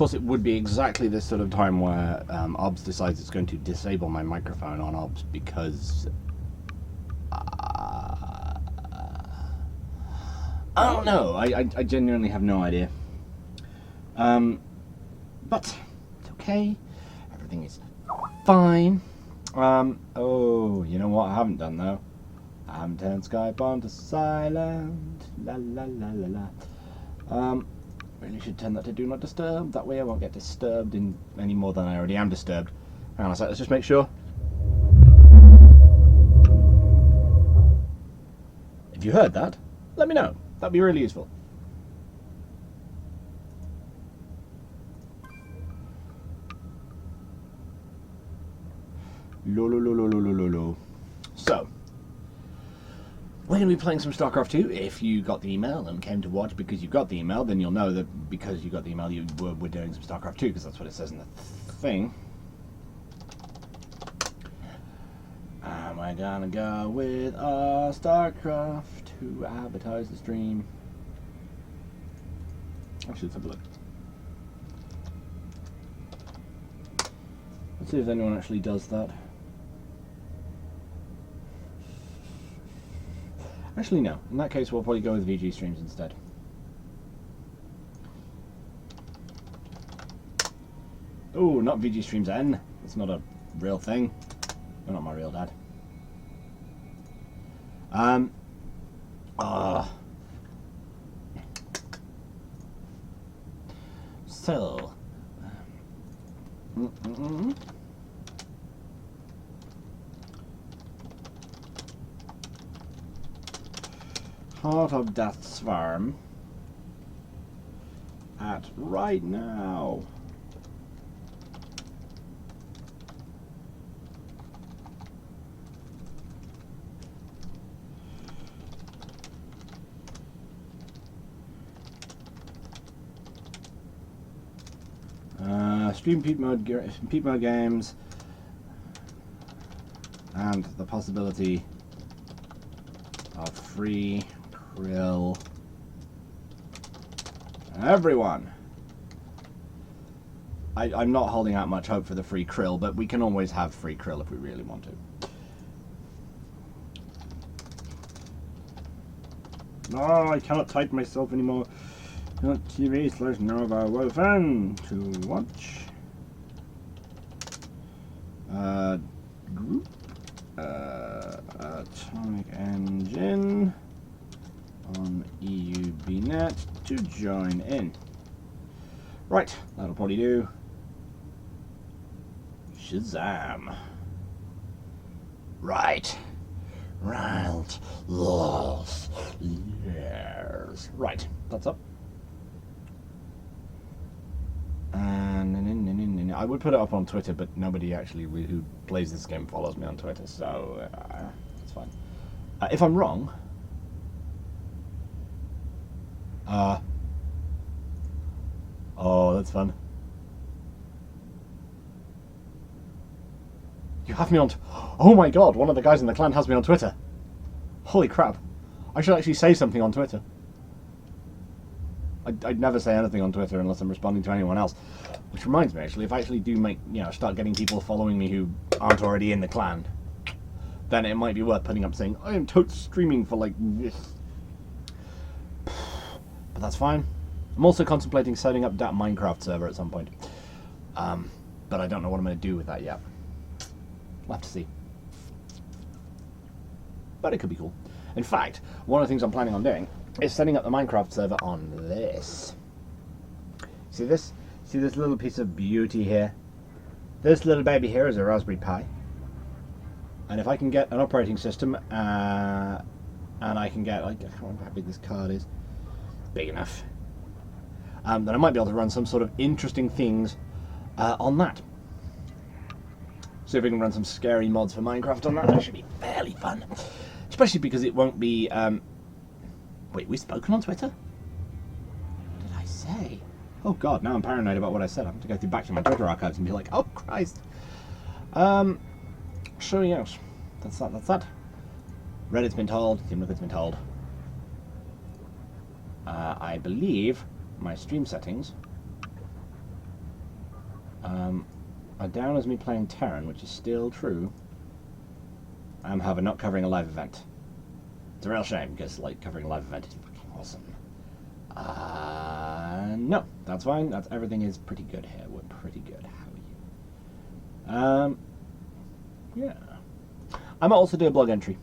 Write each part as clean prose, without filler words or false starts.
course, it would be exactly this sort of time where OBS decides it's going to disable my microphone on OBS because I don't know. I genuinely have no idea. But it's okay. Everything is fine. Oh, you know what I haven't done though? I haven't turned Skype on to silent. La la la la la. Really should turn that to do not disturb. That way I won't get disturbed in any more than I already am disturbed. Hang on a sec, let's just make sure. If you heard that, let me know. That'd be really useful. Lo. So, we're going to be playing some StarCraft 2. If you got the email and came to watch because you got the email, then you'll know that because you got the email, we're doing some StarCraft 2, because that's what it says in the thing. And we're going to go with StarCraft to advertise the stream. Actually, let's have a look. Let's see if anyone actually does that. Actually, no. In that case, we'll probably go with VG streams instead. Oh, not VG streams N. That's not a real thing. You're not my real dad. So. Heart of Death's Farm at right now. Stream peak mode games, and the possibility of free krill. Everyone! I'm not holding out much hope for the free krill, but we can always have free krill if we really want to. No, I cannot type myself anymore. TV/Nova Wolfen to watch. Group. Atomic Engine on EUBnet to join in. Right, that'll probably do. Shazam. Right. Yes. Right, that's up. And I would put it up on Twitter, but nobody actually who plays this game follows me on Twitter, so it's fine. If I'm wrong, oh, that's fun. You have me on. Oh my god! One of the guys in the clan has me on Twitter. Holy crap! I should actually say something on Twitter. I'd never say anything on Twitter unless I'm responding to anyone else. Which reminds me, actually, if I actually do start getting people following me who aren't already in the clan, then it might be worth putting up saying, I am totes streaming for like this. But that's fine. I'm also contemplating setting up that Minecraft server at some point. But I don't know what I'm going to do with that yet. We'll have to see. But it could be cool. In fact, one of the things I'm planning on doing is setting up the Minecraft server on this. See this? See this little piece of beauty here? This little baby here is a Raspberry Pi. And if I can get an operating system, and I can get, like, I don't know how big this card is. Big enough. Then I might be able to run some sort of interesting things on that. See if we can run some scary mods for Minecraft on that. That should be fairly fun. Especially because it won't be... Wait, we've spoken on Twitter? What did I say? Oh god, now I'm paranoid about what I said. I have to go back to my Twitter archives and be like, oh Christ. Showing out. That's that. Reddit's been told. Team Liquid's been told. I believe my stream settings are down as me playing Terran, which is still true. However, not covering a live event. It's a real shame, because like covering a live event is fucking awesome. No, that's fine. Everything is pretty good here. We're pretty good. How are you? Yeah. I might also do a blog entry.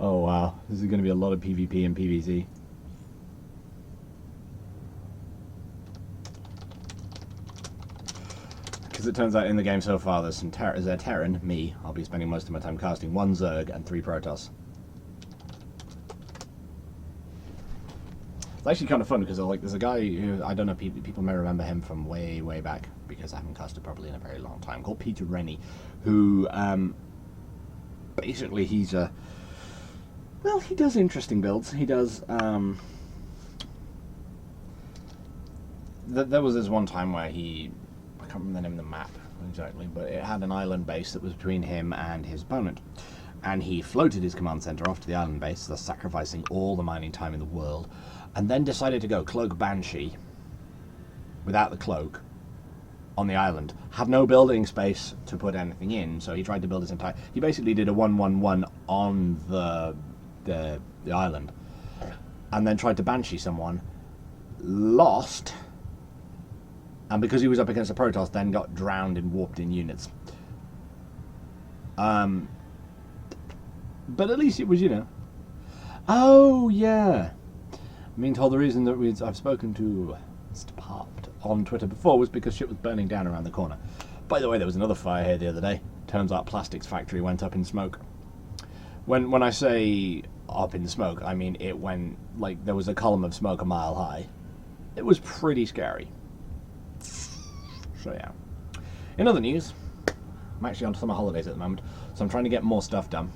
Oh wow, this is going to be a lot of PvP and PvZ. Because it turns out in the game so far there's a Terran, me, I'll be spending most of my time casting, 1 Zerg and 3 Protoss. It's actually kind of fun because like there's a guy who, I don't know, people may remember him from way back, because I haven't casted properly in a very long time, called Peter Rennie, who basically he's a, well, he does interesting builds. He does there was this one time where I can't remember the name of the map exactly, but it had an island base that was between him and his opponent, and he floated his command center off to the island base, thus sacrificing all the mining time in the world, and then decided to go cloak Banshee without the cloak on the island. Had no building space to put anything in, so he tried to build his entire... He basically did a 1-1-1 on the island, and then tried to Banshee someone, lost, and because he was up against a Protoss, then got drowned and warped in units. But at least it was, you know... Oh, yeah! I mean, told the reason that I've spoken to Mr. Popped on Twitter before was because shit was burning down around the corner. By the way, there was another fire here the other day. Turns out plastics factory went up in smoke. When I say up in smoke, I mean it went, like, there was a column of smoke a mile high. It was pretty scary. So yeah. In other news, I'm actually on summer holidays at the moment, so I'm trying to get more stuff done.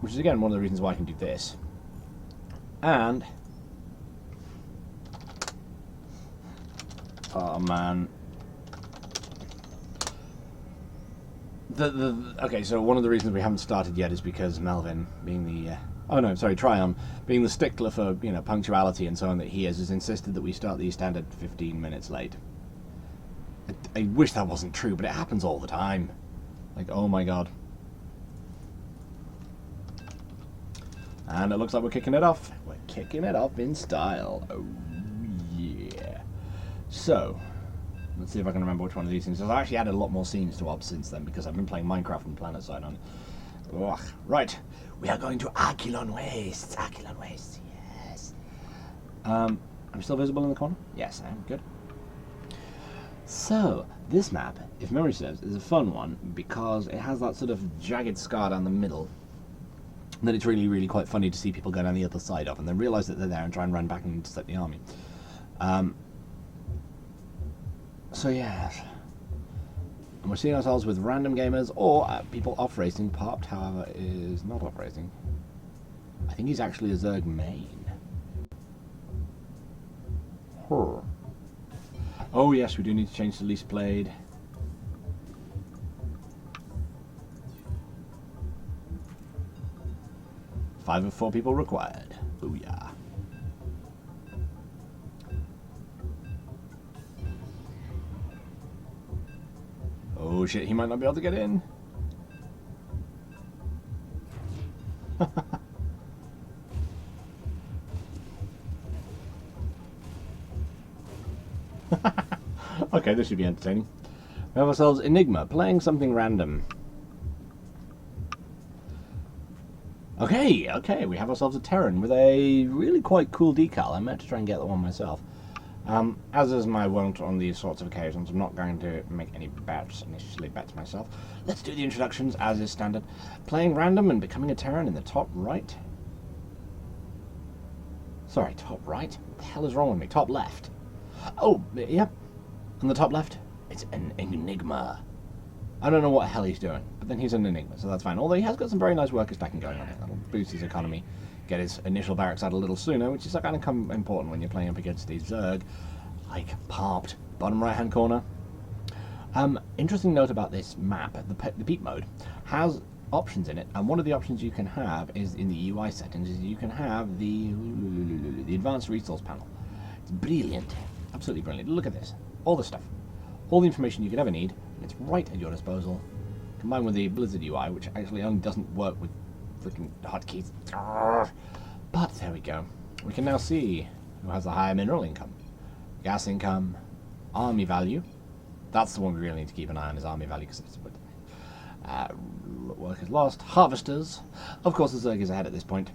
Which is again one of the reasons why I can do this. And oh man, okay. So one of the reasons we haven't started yet is because Melvin, being the Tryon, being the stickler for, you know, punctuality and so on that he is, has insisted that we start these standard 15 minutes late. I wish that wasn't true, but it happens all the time. Like, oh my god. And it looks like we're kicking it off. We're kicking it off in style. Oh, yeah. So, let's see if I can remember which one of these things. I've actually added a lot more scenes to OBS since then, because I've been playing Minecraft and PlanetSide on it. Ugh. Right. We are going to Archelon Wastes. Archelon Wastes, yes. I'm still visible in the corner? Yes, I am. Good. So, this map, if memory serves, is a fun one, because it has that sort of jagged scar down the middle that it's really quite funny to see people go down the other side of and then realise that they're there and try and run back and intercept the army. So yeah, and we're seeing ourselves with random gamers or people off racing. Popped, however, is not off racing. I think he's actually a Zerg main. Huh. Oh yes, we do need to change the least played. Five of 4 people required. Booyah. Oh shit, he might not be able to get in. Okay, this should be entertaining. We have ourselves Enigma, playing something random. Okay, we have ourselves a Terran with a really quite cool decal. I meant to try and get that one myself. As is my wont on these sorts of occasions, I'm not going to make any bets myself. Let's do the introductions as is standard. Playing random and becoming a Terran in the top right. Sorry, top right? What the hell is wrong with me? Top left. Oh, yep. On the top left, it's an Enigma. I don't know what the hell he's doing, but then he's an Enigma, so that's fine. Although he has got some very nice worker stacking going on. That'll boost his economy, get his initial barracks out a little sooner, which is kind of important when you're playing up against these Zerg, like Popped, bottom right-hand corner. Interesting note about this map, the peep mode has options in it, and one of the options you can have is in the UI settings. Is you can have the advanced resource panel. It's brilliant, absolutely brilliant. Look at this, all the stuff, all the information you could ever need. It's right at your disposal. Combined with the Blizzard UI, which actually only doesn't work with freaking hotkeys. But there we go. We can now see who has the higher mineral income, gas income, army value. That's the one we really need to keep an eye on, is army value, because it's workers lost, harvesters. Of course, the Zerg is ahead at this point,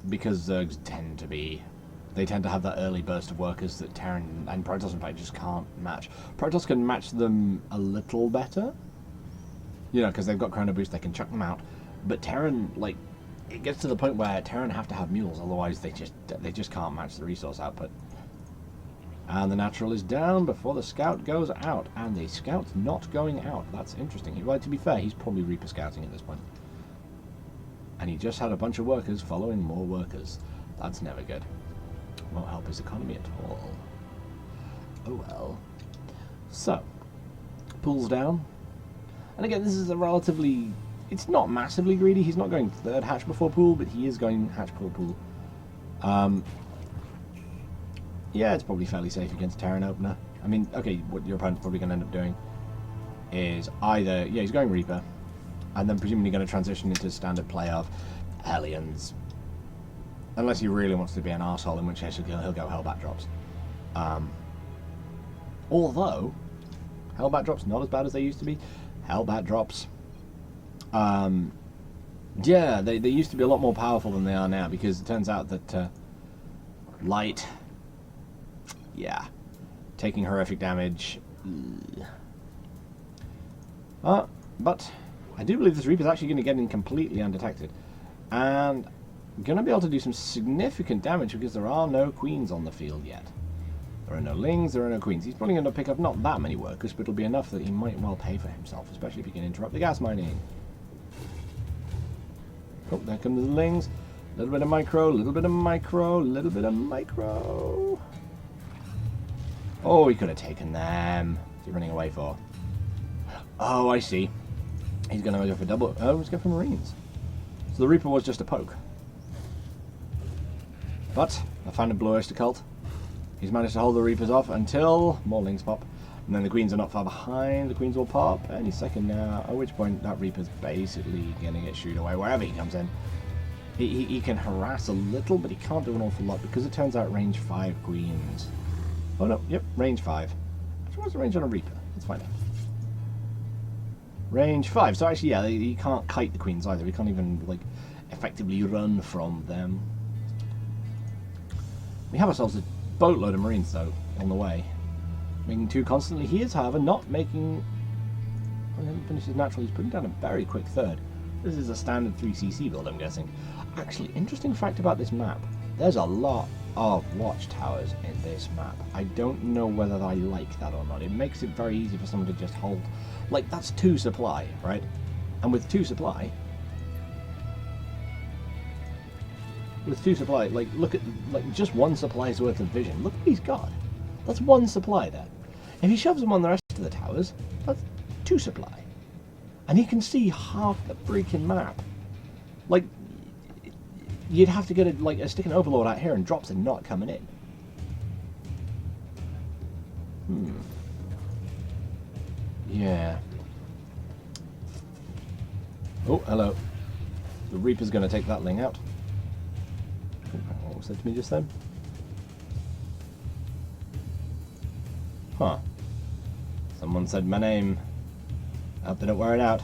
because Zergs tend to have that early burst of workers that Terran and Protoss in fact just can't match. Protoss can match them a little better, you know, because they've got chrono boost, they can chuck them out. But Terran, like, it gets to the point where Terran have to have mules, otherwise they just can't match the resource output. And the natural is down before the scout goes out, and the scout's not going out. That's interesting. Well, to be fair, he's probably Reaper scouting at this point. And he just had a bunch of workers following more workers. That's never good. Won't help his economy at all. Oh well. So, pulls down. And again, this is a relatively... It's not massively greedy. He's not going third hatch before pool, but he is going hatch before pool. Yeah, it's probably fairly safe against Terran opener. I mean, okay, what your opponent's probably going to end up doing is either... Yeah, he's going Reaper, and then presumably going to transition into standard play of Hellions. Unless he really wants to be an arsehole, in which case he'll go Hellbat drops. Although, Hellbat drops not as bad as they used to be. Hellbat drops... yeah, they used to be a lot more powerful than they are now, because it turns out that light... Yeah, taking horrific damage. But I do believe this Reaper is actually going to get in completely undetected, and going to be able to do some significant damage because there are no queens on the field yet. There are no lings, there are no queens. He's probably going to pick up not that many workers, but it'll be enough that he might well pay for himself, especially if he can interrupt the gas mining. Oh, there come the lings. A little bit of micro, a little bit of micro, a little bit of micro. Oh, he could have taken them. What's he running away for? Oh, I see. He's going to go for double... Oh, he's going for Marines. So the Reaper was just a poke. But I found a Blue Oyster Cult. He's managed to hold the Reapers off until more lings pop. And then the Queens are not far behind. The Queens will pop any second now, at which point that Reaper's basically going to get shooed away wherever he comes in. He can harass a little, but he can't do an awful lot because it turns out range 5 Queens. Oh no, yep, range 5. Actually, what's the range on a Reaper? Let's find out. Range 5. So actually, yeah, he can't kite the Queens either. He can't even, like, effectively run from them. We have ourselves a boatload of Marines, though, on the way. Making 2 constantly. He is, however, not making... Well, he hasn't finished his natural. He's putting down a very quick third. This is a standard 3cc build, I'm guessing. Actually, interesting fact about this map. There's a lot of watchtowers in this map. I don't know whether I like that or not. It makes it very easy for someone to just hold. Like, that's 2 supply, right? And with 2 supply... like, look at, like, just 1 supply's worth of vision. Look what he's got. That's 1 supply there. If he shoves them on the rest of the towers, that's 2 supply. And he can see half the freaking map. Like, you'd have to get a stick and overload out here and drops are not coming in. Yeah. Oh, hello. The Reaper's going to take that ling out. What was that to me just then? Huh. Someone said my name. I hope they don't wear it out.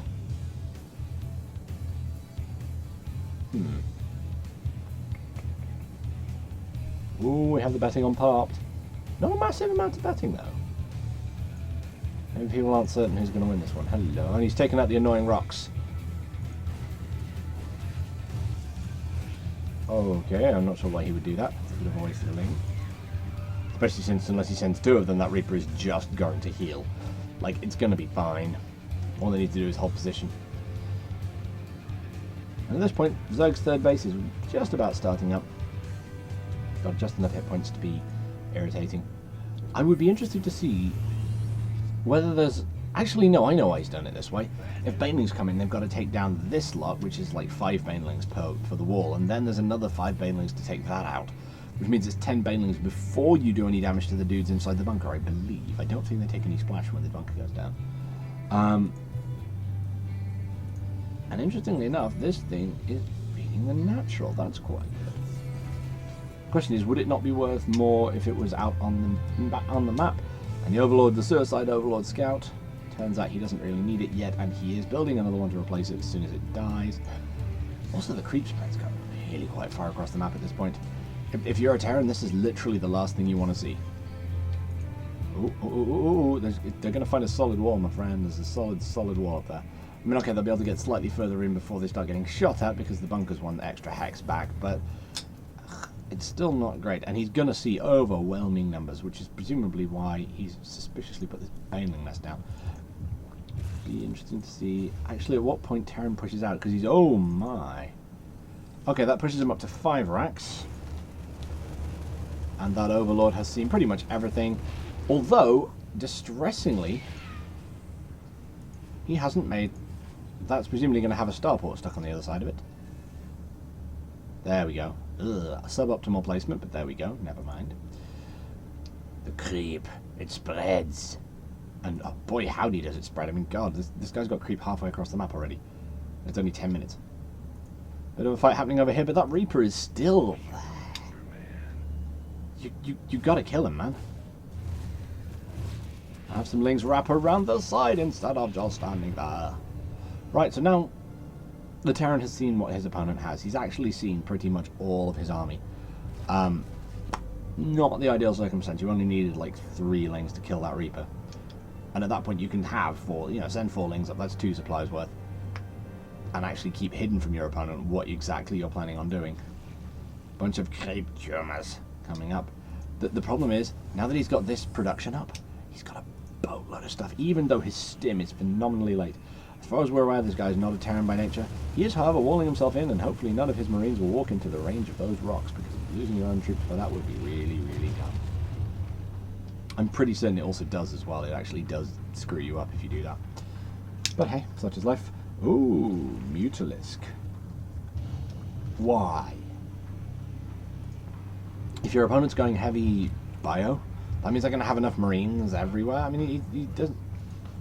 Ooh, we have the betting on popped. Not a massive amount of betting though. Maybe people aren't certain who's going to win this one. Hello, and he's taken out the annoying rocks. Okay, I'm not sure why he would do that. It's a bit of a waste of a link. Especially since, unless he sends 2 of them, that Reaper is just going to heal. Like, it's going to be fine. All they need to do is hold position. And at this point, Zerg's third base is just about starting up. Got just enough hit points to be irritating. I would be interested to see whether there's Actually, no, I know why he's done it this way. If banelings come in, they've got to take down this lot, which is like 5 banelings for the wall, and then there's another 5 banelings to take that out, which means it's 10 banelings before you do any damage to the dudes inside the bunker, I believe. I don't think they take any splash when the bunker goes down. And interestingly enough, this thing is beating the natural. That's quite good. Question is, would it not be worth more if it was out on the map? And the Overlord, the Suicide Overlord Scout, turns out he doesn't really need it yet, and he is building another one to replace it as soon as it dies. Also, the creep spread's got really quite far across the map at this point. If you're a Terran, this is literally the last thing you want to see. They're going to find a solid wall, my friend. There's a solid wall up there. I mean, okay, they'll be able to get slightly further in before they start getting shot at because the bunker's one extra hex back, but it's still not great. And he's going to see overwhelming numbers, which is presumably why he's suspiciously put this baneling nest down. Be interesting to see actually at what point Terran pushes out, because he's, oh my. Okay, that pushes him up to 5 racks. And that Overlord has seen pretty much everything. Although, distressingly, he hasn't made... That's presumably going to have a starport stuck on the other side of it. There we go. Ugh, suboptimal placement, but there we go. Never mind. The creep. It spreads. And oh boy, howdy does it spread. I mean, God, this guy's got creep halfway across the map already. It's only 10 minutes. Bit of a fight happening over here, but that Reaper is still there. You gotta kill him, man. Have some lings wrap around the side instead of just standing there. Right, so now the Terran has seen what his opponent has. He's actually seen pretty much all of his army. Not the ideal circumstance. You only needed like 3 lings to kill that Reaper. And at that point you can have 4, send 4 lings up, that's 2 supplies worth. And actually keep hidden from your opponent what exactly you're planning on doing. Bunch of creep tumors coming up. The problem is, now that he's got this production up, he's got a boatload of stuff, even though his stim is phenomenally late. As far as we're aware, this guy's not a Terran by nature. He is, however, walling himself in, and hopefully none of his Marines will walk into the range of those rocks, because losing your own troops for that would be really, really dumb. I'm pretty certain it also does as well. It actually does screw you up if you do that. But hey, such is life. Ooh, Mutalisk. Why? If your opponent's going heavy bio, that means they're going to have enough Marines everywhere. I mean, he doesn't...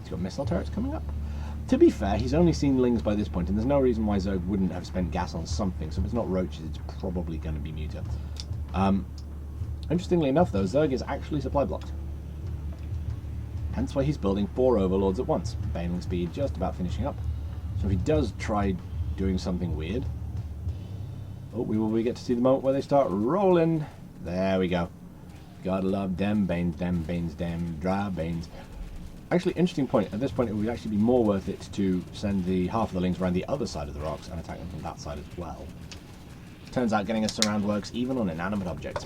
He's got missile turrets coming up. To be fair, he's only seen lings by this point, and there's no reason why Zerg wouldn't have spent gas on something. So if it's not roaches, it's probably going to be Muta. Interestingly enough, though, Zerg is actually supply blocked. Hence why he's building 4 Overlords at once. Baneling speed just about finishing up. So if he does try doing something weird... Oh, we get to see the moment where they start rolling. There we go. Gotta love them Banes, them dry Banes. Actually, interesting point. At this point, it would actually be more worth it to send the half of the lings around the other side of the rocks and attack them from that side as well. Turns out getting a surround works even on inanimate objects.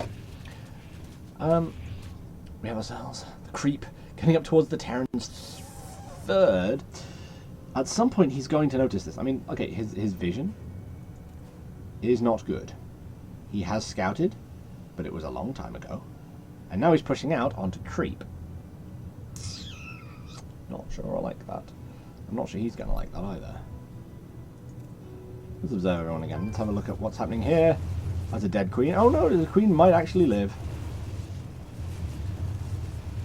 We have ourselves the creep getting up towards the Terran's 3rd. At some point, he's going to notice this. I mean, okay, his vision is not good. He has scouted, but it was a long time ago. And now he's pushing out onto creep. Not sure I like that. I'm not sure he's going to like that either. Let's observe everyone again. Let's have a look at what's happening here. That's a dead queen. Oh no, the queen might actually live.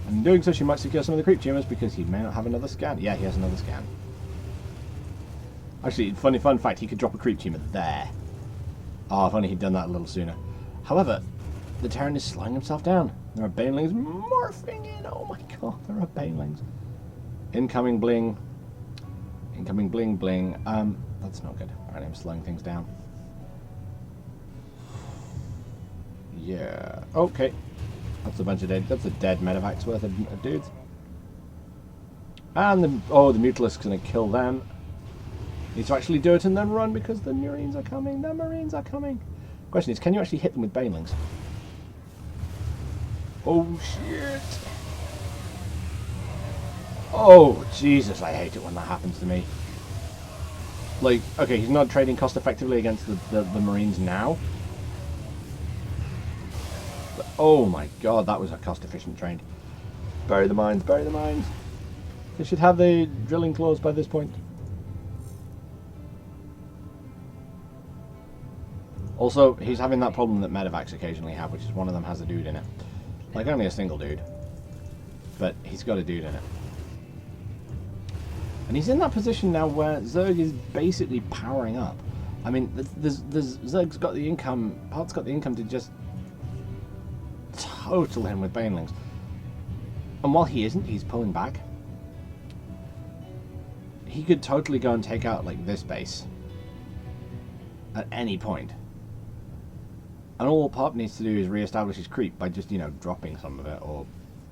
And in doing so, she might secure some of the creep tumors because he may not have another scan. Yeah, he has another scan. Actually, fun fact, he could drop a creep tumor there. Oh, if only he'd done that a little sooner. However, the Terran is slowing himself down. There are banelings morphing in. Oh my god, there are banelings. Incoming bling. Incoming bling bling. That's not good. Alright, I'm slowing things down. Yeah. Okay. That's a bunch of dead. That's a dead medevacs worth of dudes. And the Mutalisk's gonna kill them. Need to actually do it and then run because the Marines are coming. The Marines are coming. Question is, can you actually hit them with banelings? Oh shit. Oh, Jesus, I hate it when that happens to me. Like, okay, he's not trading cost effectively against the Marines now. But, oh my god, that was a cost efficient trade. Bury the mines, bury the mines. They should have the drilling claws by this point. Also, he's having that problem that medevacs occasionally have, which is one of them has a dude in it. Like, only a single dude. But he's got a dude in it. And he's in that position now where Zerg is basically powering up. I mean, Zerg's got the income, Part's got the income to just total him with banelings. And while he isn't, he's pulling back. He could totally go and take out, like, this base. At any point. And all Pop needs to do is re-establish his creep by just, you know, dropping some of it or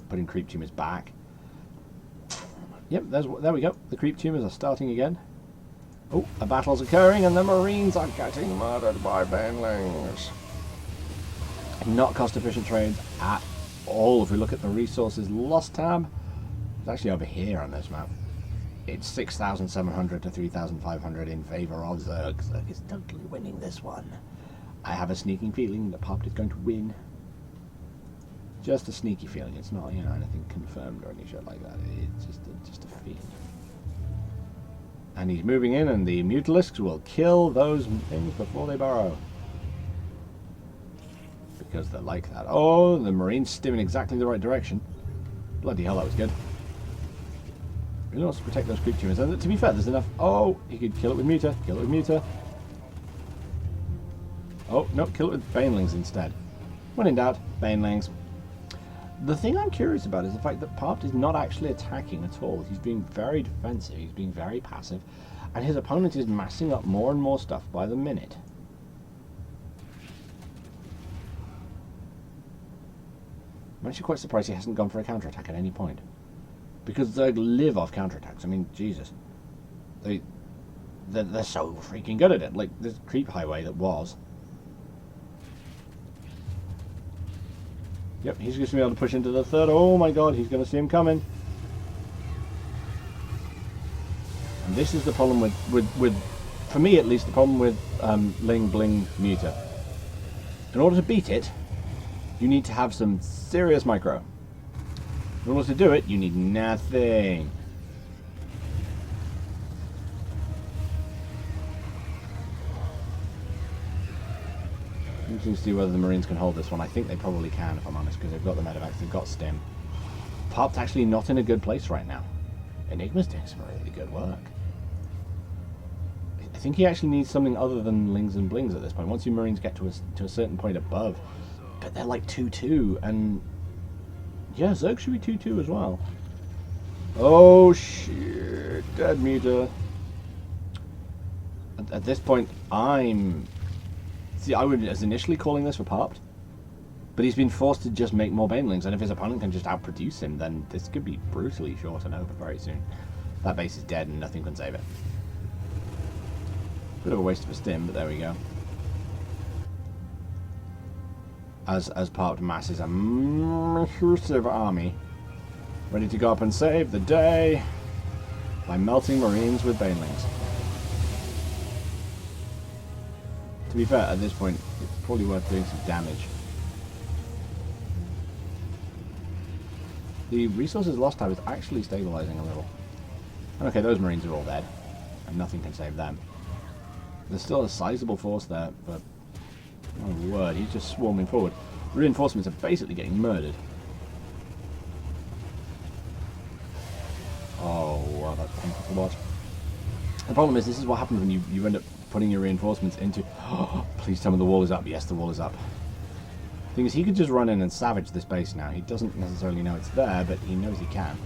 putting creep tumors back. Yep, there we go. The creep tumors are starting again. Oh, a battle's occurring and the Marines are getting murdered by banelings. Not cost-efficient trades at all. If we look at the resources lost tab, it's actually over here on this map. It's 6,700 to 3,500 in favor of Zerg. Zerg is totally winning this one. I have a sneaking feeling that Pop is going to win. Just a sneaky feeling. It's not, you know, anything confirmed or any shit like that. It's just a feeling. And he's moving in, and the Mutalisks will kill those things before they burrow. Because they're like that. Oh, the Marines stim in exactly the right direction. Bloody hell, that was good. Really wants to protect those creep tumors. And to be fair, there's enough. Oh, he could kill it with Muta. Kill it with Muta. Oh, no, kill it with banelings instead. When in doubt, banelings. The thing I'm curious about is the fact that Part is not actually attacking at all. He's being very defensive, he's being very passive, and his opponent is massing up more and more stuff by the minute. I'm actually quite surprised he hasn't gone for a counterattack at any point. Because Zerg live off counterattacks. I mean, Jesus. They're so freaking good at it. Like, this creep highway that was. Yep, he's just going to be able to push into the third. Oh my god, he's going to see him coming. And this is the problem with for me at least, the problem with Ling Bling Muta. In order to beat it, you need to have some serious micro. In order to do it, you need nothing. Interesting to see whether the Marines can hold this one. I think they probably can, if I'm honest, because they've got the medevacs, they've got stim. Pop's actually not in a good place right now. Enigma's doing some really good work. I think he actually needs something other than Lings and Blings at this point. Once your Marines get to a certain point above, but they're like 2-2, and yeah, Zerg should be 2-2 as well. Oh shit, dead Muta. At this point, see, I was initially calling this for Popped, but he's been forced to just make more banelings, and if his opponent can just outproduce him, then this could be brutally short and over very soon. That base is dead and nothing can save it. Bit of a waste of a stim, but there we go. As Popped masses a massive army, ready to go up and save the day by melting Marines with banelings. To be fair, at this point, it's probably worth doing some damage. The resources lost tab is actually stabilizing a little. Okay, those Marines are all dead, and nothing can save them. There's still a sizable force there, but oh my word, he's just swarming forward. Reinforcements are basically getting murdered. Oh, wow, that's painful to watch. The problem is, this is what happens when you end up putting your reinforcements into... Oh, please tell me the wall is up. Yes, the wall is up. The thing is, he could just run in and savage this base now. He doesn't necessarily know it's there, but he knows he can.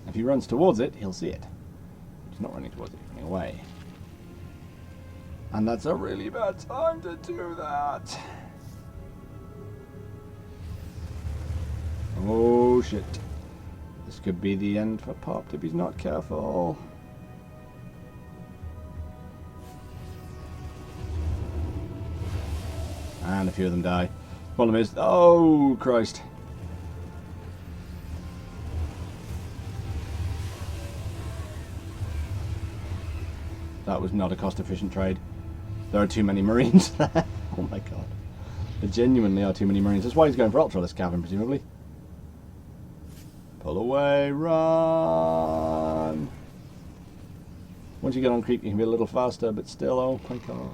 If he runs towards it, he'll see it. He's not running towards it, he's running away. And that's a really bad time to do that. Oh shit. This could be the end for Pop if he's not careful. And a few of them die. Problem is, oh Christ. That was not a cost-efficient trade. There are too many Marines there. Oh my god. There genuinely are too many Marines. That's why he's going for Ultralisk Cavern, presumably. Pull away, run! Once you get on creep, you can be a little faster, but still, oh my god.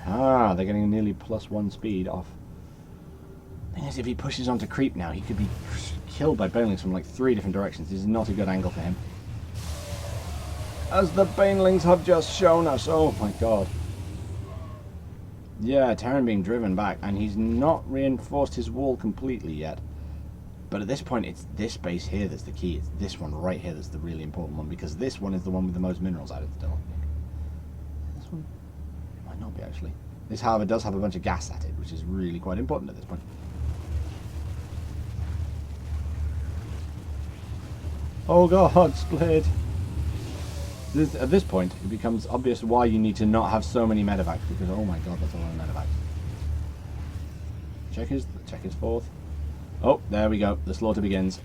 Ah, they're getting nearly +1 speed off. Thing is, if he pushes onto creep now, he could be killed by banelings from like 3 different directions. This is not a good angle for him. As the banelings have just shown us, oh my god. Yeah, Terran being driven back, and he's not reinforced his wall completely yet. But at this point, it's this base here that's the key. It's this one right here that's the really important one, because this one is the one with the most minerals added still, I think. This one? It might not be, actually. This, however, does have a bunch of gas at it, which is really quite important at this point. Oh god, split! At this point, it becomes obvious why you need to not have so many medevacs, because oh my god, that's a lot of medevacs. Check his fourth. Oh, there we go. The slaughter begins.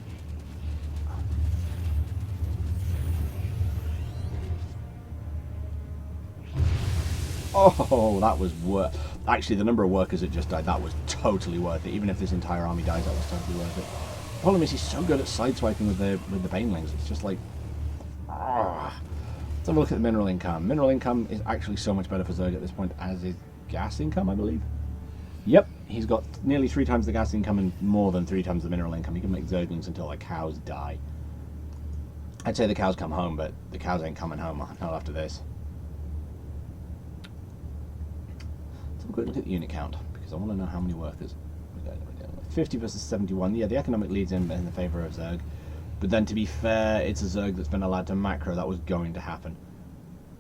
Oh, that was worth. Actually, the number of workers that just died, that was totally worth it. Even if this entire army dies, that was totally worth it. The problem is he's so good at sideswiping with the banelings. It's just like, Let's have a look at the mineral income. Mineral income is actually so much better for Zerg at this point, as is gas income, I believe. Yep, he's got nearly 3 times the gas income and more than 3 times the mineral income. He can make Zerglings until like cows die. I'd say the cows come home, but the cows ain't coming home, not after this. Let's have a quick look at the unit count, because I want to know how many workers. 50 versus 71. Yeah, the economic leads in the favour of Zerg. But then, to be fair, it's a Zerg that's been allowed to macro. That was going to happen.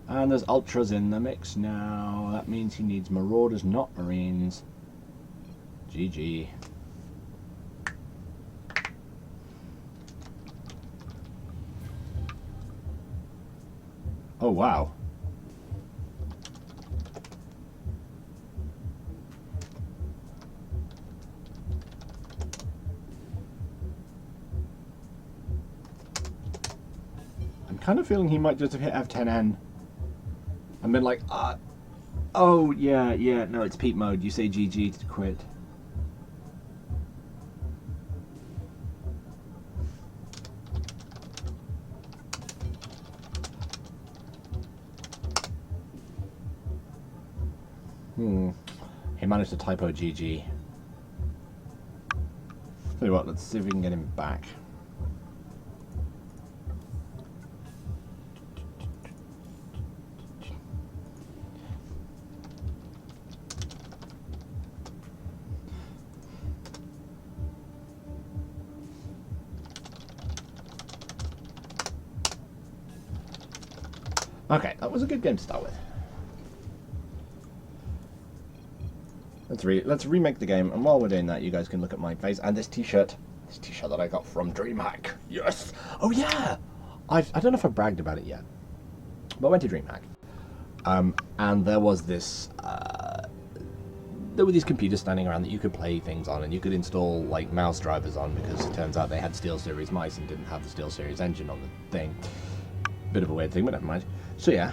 And there's Ultras in the mix now. That means he needs Marauders, not Marines. GG. Oh, wow. I'm kind of feeling he might just have hit F10N and been like, oh, yeah, no, it's peep mode. You say GG to quit. He managed to typo GG. Tell you what, let's see if we can get him back. Okay, that was a good game to start with. Let's remake the game, and while we're doing that, you guys can look at my face and this t-shirt. This t-shirt that I got from DreamHack. Yes! Oh yeah! I don't know if I bragged about it yet, but I went to DreamHack. And there was this... there were these computers standing around that you could play things on, and you could install, like, mouse drivers on, because it turns out they had SteelSeries mice and didn't have the SteelSeries engine on the thing. Bit of a weird thing, but never mind. So yeah,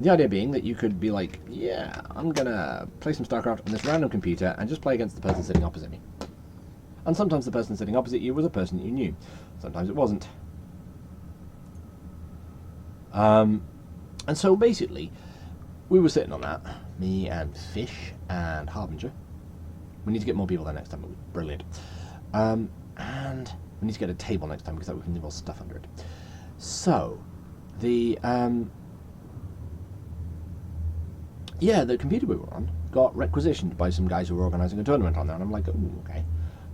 the idea being that you could be like, yeah, I'm gonna play some StarCraft on this random computer and just play against the person sitting opposite me. And sometimes the person sitting opposite you was a person that you knew. Sometimes it wasn't. And so basically, we were sitting on that, me and Fish and Harbinger. We need to get more people there next time. It was brilliant. And we need to get a table next time, because that we can leave all stuff under it. So, the computer we were on got requisitioned by some guys who were organising a tournament on there, and I'm like, ooh, okay.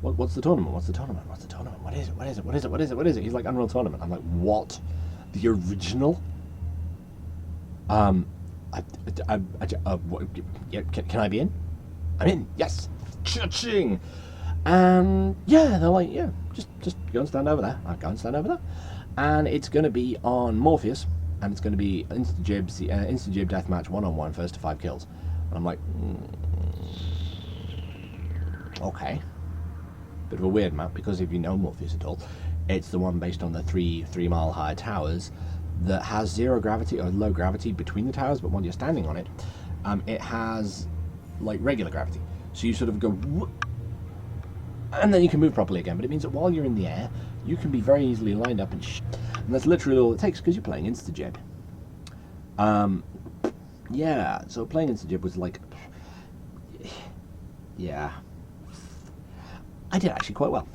What's the tournament? What's the tournament? What's the tournament? What is it? What is it? What is it? What is it? What is it? He's like, Unreal Tournament. I'm like, what? The original? Can I be in? I'm in. Yes. Cha-ching. And yeah, they're like, yeah, just go and stand over there. I'll go and stand over there. And it's going to be on Morpheus, and it's going to be Insta-Jib deathmatch 1-on-1, first to 5 kills. And I'm like, okay. Bit of a weird map, because if you know Morpheus at all, it's the one based on the 3 mile high towers that has 0 gravity or low gravity between the towers, but when you're standing on it, it has like regular gravity. So you sort of go, and then you can move properly again. But it means that while you're in the air, you can be very easily lined up and and that's literally all it takes because you're playing Instajib. Yeah, so playing Instajib was like, yeah, I did actually quite well.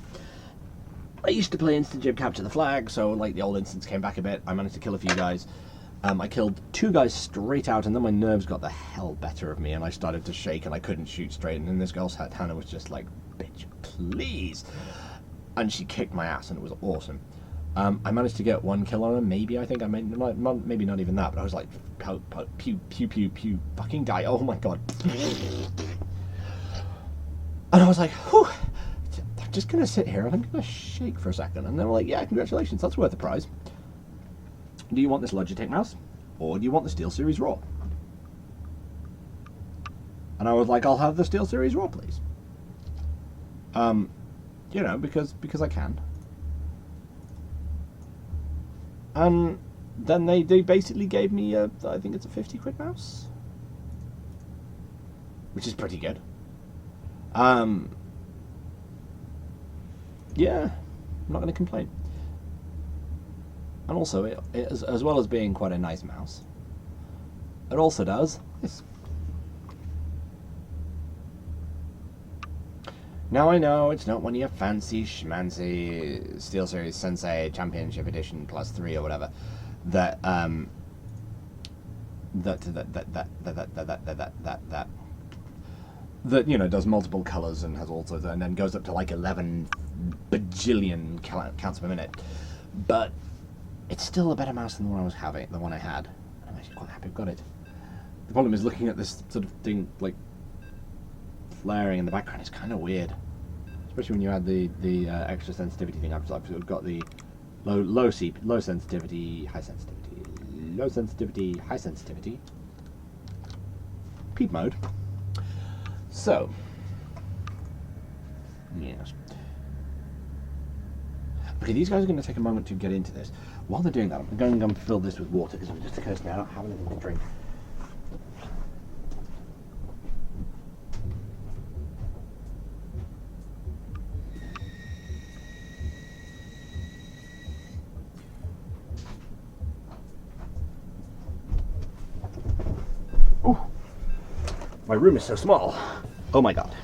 I used to play Instajib Capture the Flag, so like the old instance came back a bit. I managed to kill a few guys. I killed 2 guys straight out, and then my nerves got the hell better of me, and I started to shake, and I couldn't shoot straight. And then this girl, Hannah, was just like, "Bitch, please!" And she kicked my ass, and it was awesome. I managed to get 1 kill on her, maybe. I think I made maybe not even that, but I was like, pew pew pew pew, fucking die! Oh my god! And I was like, whew. I'm just gonna sit here and I'm gonna shake for a second, and they were like, "Yeah, congratulations, that's worth a prize. Do you want this Logitech mouse, or do you want the SteelSeries Raw?" And I was like, "I'll have the SteelSeries Raw, please." You know, because I can. And then they basically gave me I think it's a 50 quid mouse, which is pretty good. Yeah, I'm not going to complain. And also, it as well as being quite a nice mouse, it also does this. Now I know it's not one of your fancy schmancy SteelSeries Sensei Championship Edition +3 or whatever that you know does multiple colors and has also and then goes up to like 11 bajillion counts per minute, but it's still a better mouse than the one I was having, the one I had. I'm actually quite happy I've got it. The problem is looking at this sort of thing like flaring in the background is kind of weird, especially when you add the extra sensitivity thing. I've got the low sensitivity, high sensitivity, low sensitivity, high sensitivity, peep mode. So, yes. Okay, these guys are going to take a moment to get into this. While they're doing that, I'm going to go and fill this with water because it just occurs to me I don't have anything to drink. Oh, my room is so small. Oh my god.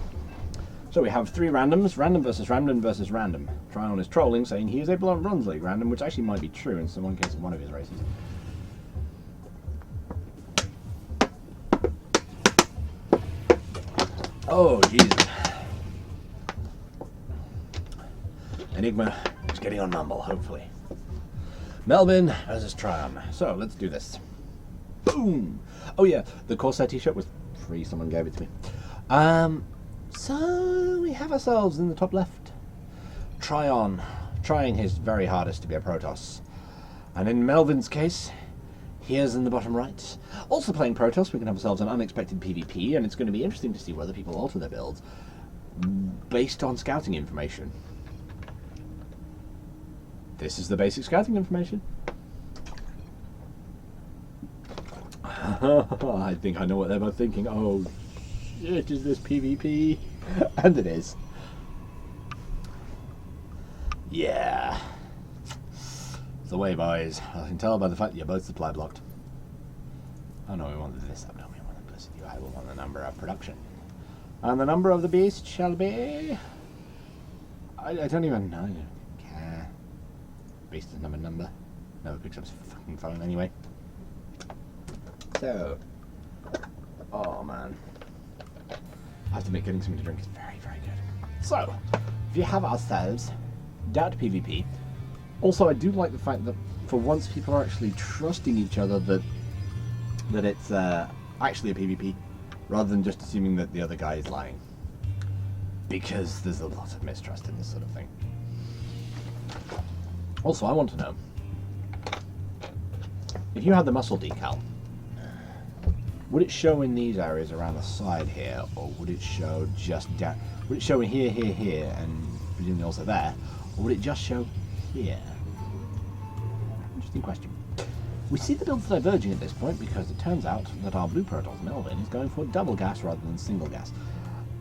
So we have 3 randoms, random versus random versus random. Tryon is trolling, saying he is a Bronze League random, which actually might be true in some case of one of his races. Oh, Jesus. Enigma is getting on Mumble, hopefully. Melvin versus Tryon. So, let's do this. Boom! Oh yeah, the Corsair t-shirt was free, someone gave it to me. So we have ourselves in the top left Tryon, trying his very hardest to be a Protoss. And in Melvin's case, he is in the bottom right. Also playing Protoss, we can have ourselves an unexpected PvP, and it's going to be interesting to see whether people alter their builds based on scouting information. This is the basic scouting information. I think I know what they're both thinking. Oh shit, is this PvP? And it is. Yeah. It's the way, boys. I can tell by the fact that you're both supply blocked. Oh no, we want this up, don't we? We want simplicity. I will want the number of production. And the number of the beast shall be... I don't even know. I don't care. Beast is number. Never picks up his fucking phone anyway. So... Oh man. I have to admit, getting something to drink is very, very good. So, we have ourselves .PvP. Also, I do like the fact that for once people are actually trusting each other that it's actually a PvP, rather than just assuming that the other guy is lying. Because there's a lot of mistrust in this sort of thing. Also, I want to know, if you had the muscle decal, would it show in these areas around the side here, or would it show just down? Would it show in here, here, here, and presumably also there, or would it just show here? Interesting question. We see the builds diverging at this point because it turns out that our blue Protoss Melvin is going for double gas rather than single gas.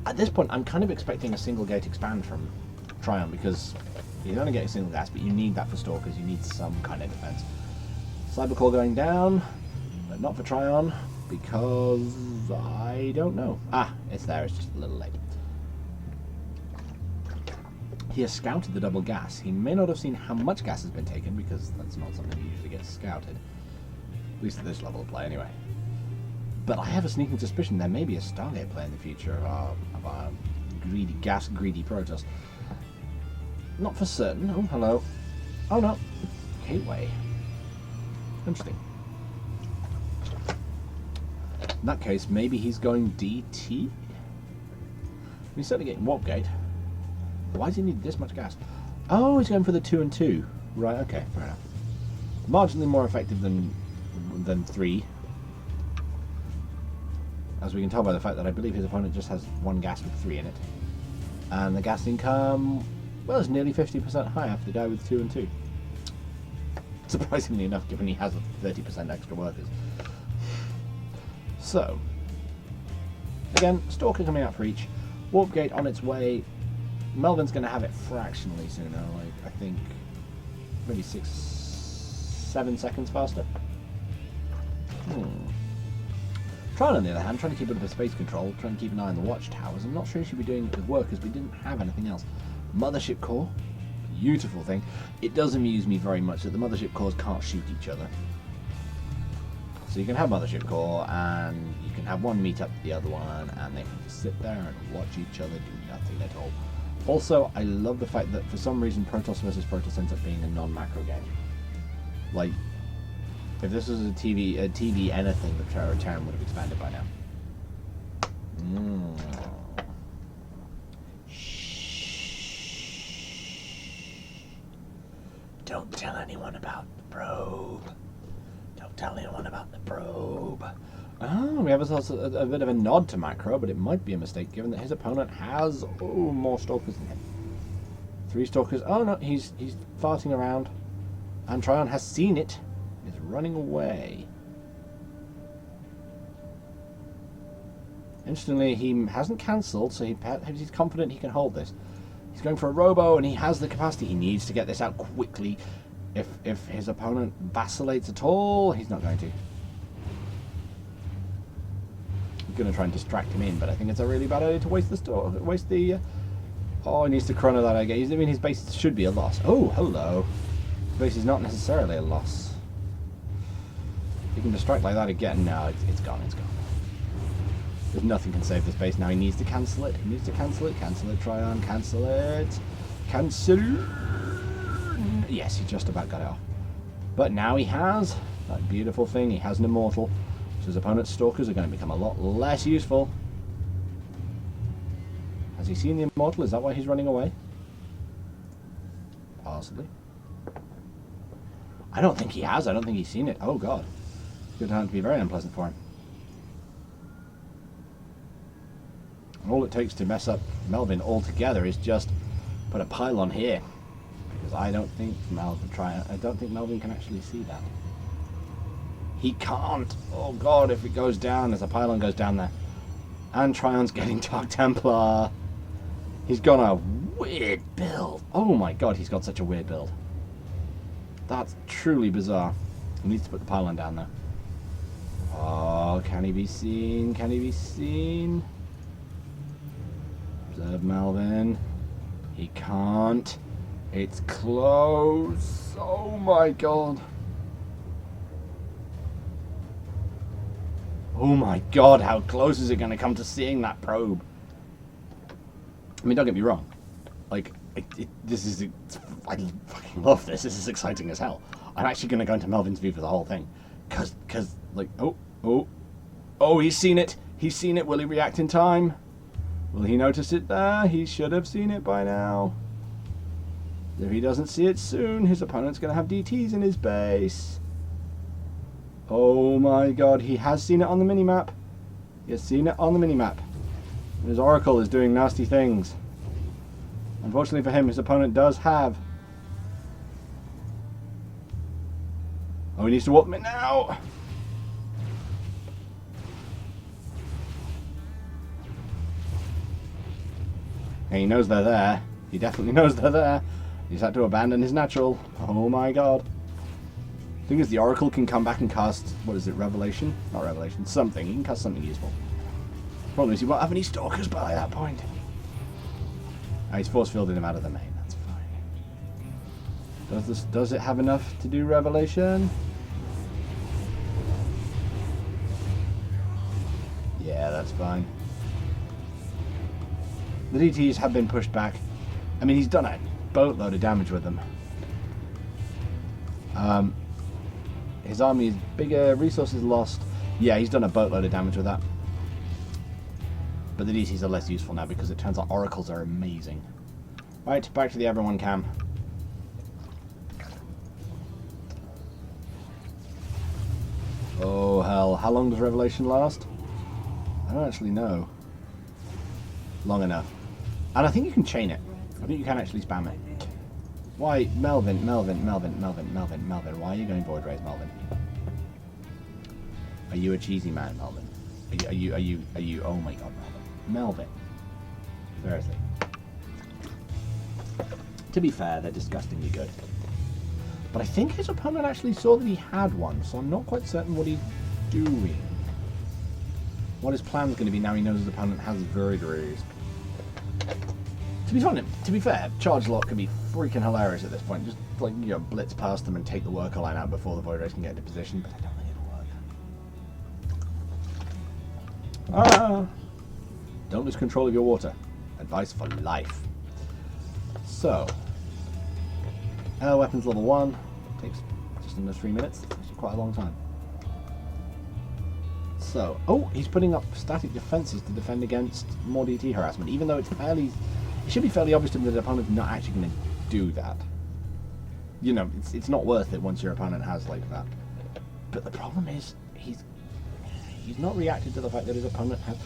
At this point, I'm kind of expecting a single gate expand from Tryon, because you're only getting single gas, but you need that for Stalkers. You need some kind of defense. Cybercore going down, but not for Tryon, because I don't know. Ah, it's there, it's just a little late. He has scouted the double gas. He may not have seen how much gas has been taken, because that's not something that usually gets scouted. At least at this level of play, anyway. But I have a sneaking suspicion there may be a Stargate play in the future of our greedy Protoss. Not for certain. Oh, hello. Oh, no. Gateway. Interesting. In that case, maybe he's going DT? He's certainly getting Warp Gate. Why does he need this much gas? Oh, he's going for the 2 and 2. Right, okay, fair enough. Marginally more effective than 3. As we can tell by the fact that I believe his opponent just has 1 gas with 3 in it. And the gas income, well, is nearly 50% higher for the guy with 2 and 2. Surprisingly enough, given he has 30% extra workers. So, again, Stalker coming out for each. Warp Gate on its way. Melvin's going to have it fractionally sooner, like, I think, maybe 6-7 seconds faster. Tryon, on the other hand, trying to keep a bit of space control, trying to keep an eye on the watchtowers. I'm not sure he should be doing it with workers, we didn't have anything else. Mothership Core, beautiful thing. It does amuse me very much that the Mothership Cores can't shoot each other. So you can have Mothership Core, and you can have one meet up the other one, and they can just sit there and watch each other do nothing at all. Also, I love the fact that for some reason Protoss versus Protoss ends up being a non-macro game. Like, if this was a TV anything, the Terran would have expanded by now. Shh. Don't tell anyone about the probe. Don't tell anyone about the probe. Oh, we have ourselves a bit of a nod to macro, but it might be a mistake given that his opponent has more Stalkers than him. 3 Stalkers. Oh no, he's farting around. And Tryon has seen it. He's running away. Interestingly, he hasn't cancelled, so he's confident he can hold this. He's going for a robo, and he has the capacity. He needs to get this out quickly. If his opponent vacillates at all, he's not going to. I'm going to try and distract him in, but I think it's a really bad idea to waste the oh, he needs to chrono that again. I mean, his base should be a loss. Oh, hello. His base is not necessarily a loss. He can distract like that again. No, it's gone. It's gone. There's nothing can save this base now. He needs to cancel it. He needs to cancel it. Cancel it, Tryon. Cancel it. Cancel. Yes, he just about got it off. But now he has that beautiful thing. He has an immortal. So his opponent's Stalkers are going to become a lot less useful. Has he seen the immortal? Is that why he's running away? Possibly. I don't think he has. I don't think he's seen it. Oh god. It's going to be very unpleasant for him. And all it takes to mess up Melvin altogether is just put a pylon here. Because I don't think Melvin can actually see that. He can't. Oh god, if it goes down, as a pylon goes down there. And Tryon's getting Dark Templar. He's got a weird build. Oh my god, he's got such a weird build. That's truly bizarre. He needs to put the pylon down there. Oh, can he be seen? Can he be seen? Observe Melvin. He can't. It's close. Oh my god. Oh my god, how close is it going to come to seeing that probe? I mean, don't get me wrong. Like, I fucking love this. This is exciting as hell. I'm actually going to go into Melvin's view for the whole thing. Cause, like, oh, he's seen it. He's seen it. Will he react in time? Will he notice it there? He should have seen it by now. If he doesn't see it soon, his opponent's going to have DTs in his base. Oh my god, he has seen it on the minimap. He has seen it on the minimap. His Oracle is doing nasty things. Unfortunately for him, his opponent does have. Oh, he needs to warp them in now. And he knows they're there. He definitely knows they're there. He's had to abandon his natural. Oh my god. Thing is, the Oracle can come back and cast, what is it, Revelation? Not Revelation, something. He can cast something useful. Problem is, he won't have any Stalkers by that point. He's force fielding him out of the main, that's fine. Does it have enough to do Revelation? Yeah, that's fine. The DTs have been pushed back. I mean, he's done a boatload of damage with them. His army is bigger, resources lost. Yeah, he's done a boatload of damage with that. But the DTs are less useful now because it turns out Oracles are amazing. Right, back to the everyone cam. Oh hell, how long does Revelation last? I don't actually know. Long enough. And I think you can chain it. I think you can actually spam it. Why, Melvin, why are you going Void Rays, Melvin? Are you a cheesy man, Melvin? Are you, oh my god, Melvin. Seriously. To be fair, they're disgustingly good. But I think his opponent actually saw that he had one, so I'm not quite certain what he's doing. What his plan's going to be now he knows his opponent has Void Rays. To be fair, Charge Lock can be freaking hilarious at this point. Just, like, you know, blitz past them and take the worker line out before the Void Rays can get into position, but I don't think it'll work. Ah! Don't lose control of your water. Advice for life. So, weapons level 1. Takes just under 3 minutes. It's actually quite a long time. So, oh, he's putting up static defenses to defend against more DT harassment, even though it should be fairly obvious to him that the opponent's not actually going to do that. You know, it's not worth it once your opponent has like that. But the problem is, he's not reacted to the fact that his opponent has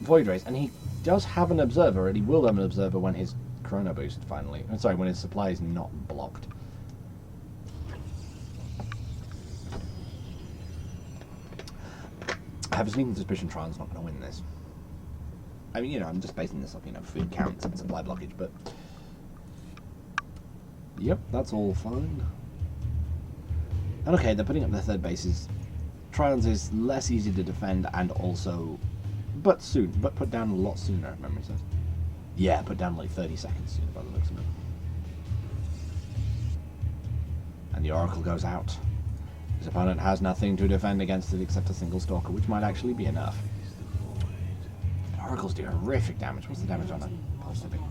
Void Rays, and he does have an observer, and he will have an observer when his Chrono Boost finally. I'm sorry, when his supply is not blocked. I have a sneaking suspicion Tron's not going to win this. I mean, you know, I'm just basing this off, you know, food counts and supply blockage, but... Yep, that's all fine. And okay, they're putting up their third bases. Trions is less easy to defend and also... But put down a lot sooner, if memory says. Yeah, put down like 30 seconds sooner by the looks of it. And the Oracle goes out. His opponent has nothing to defend against it except a single Stalker, which might actually be enough. Oracles do horrific damage. What's the damage on a pulse tipping?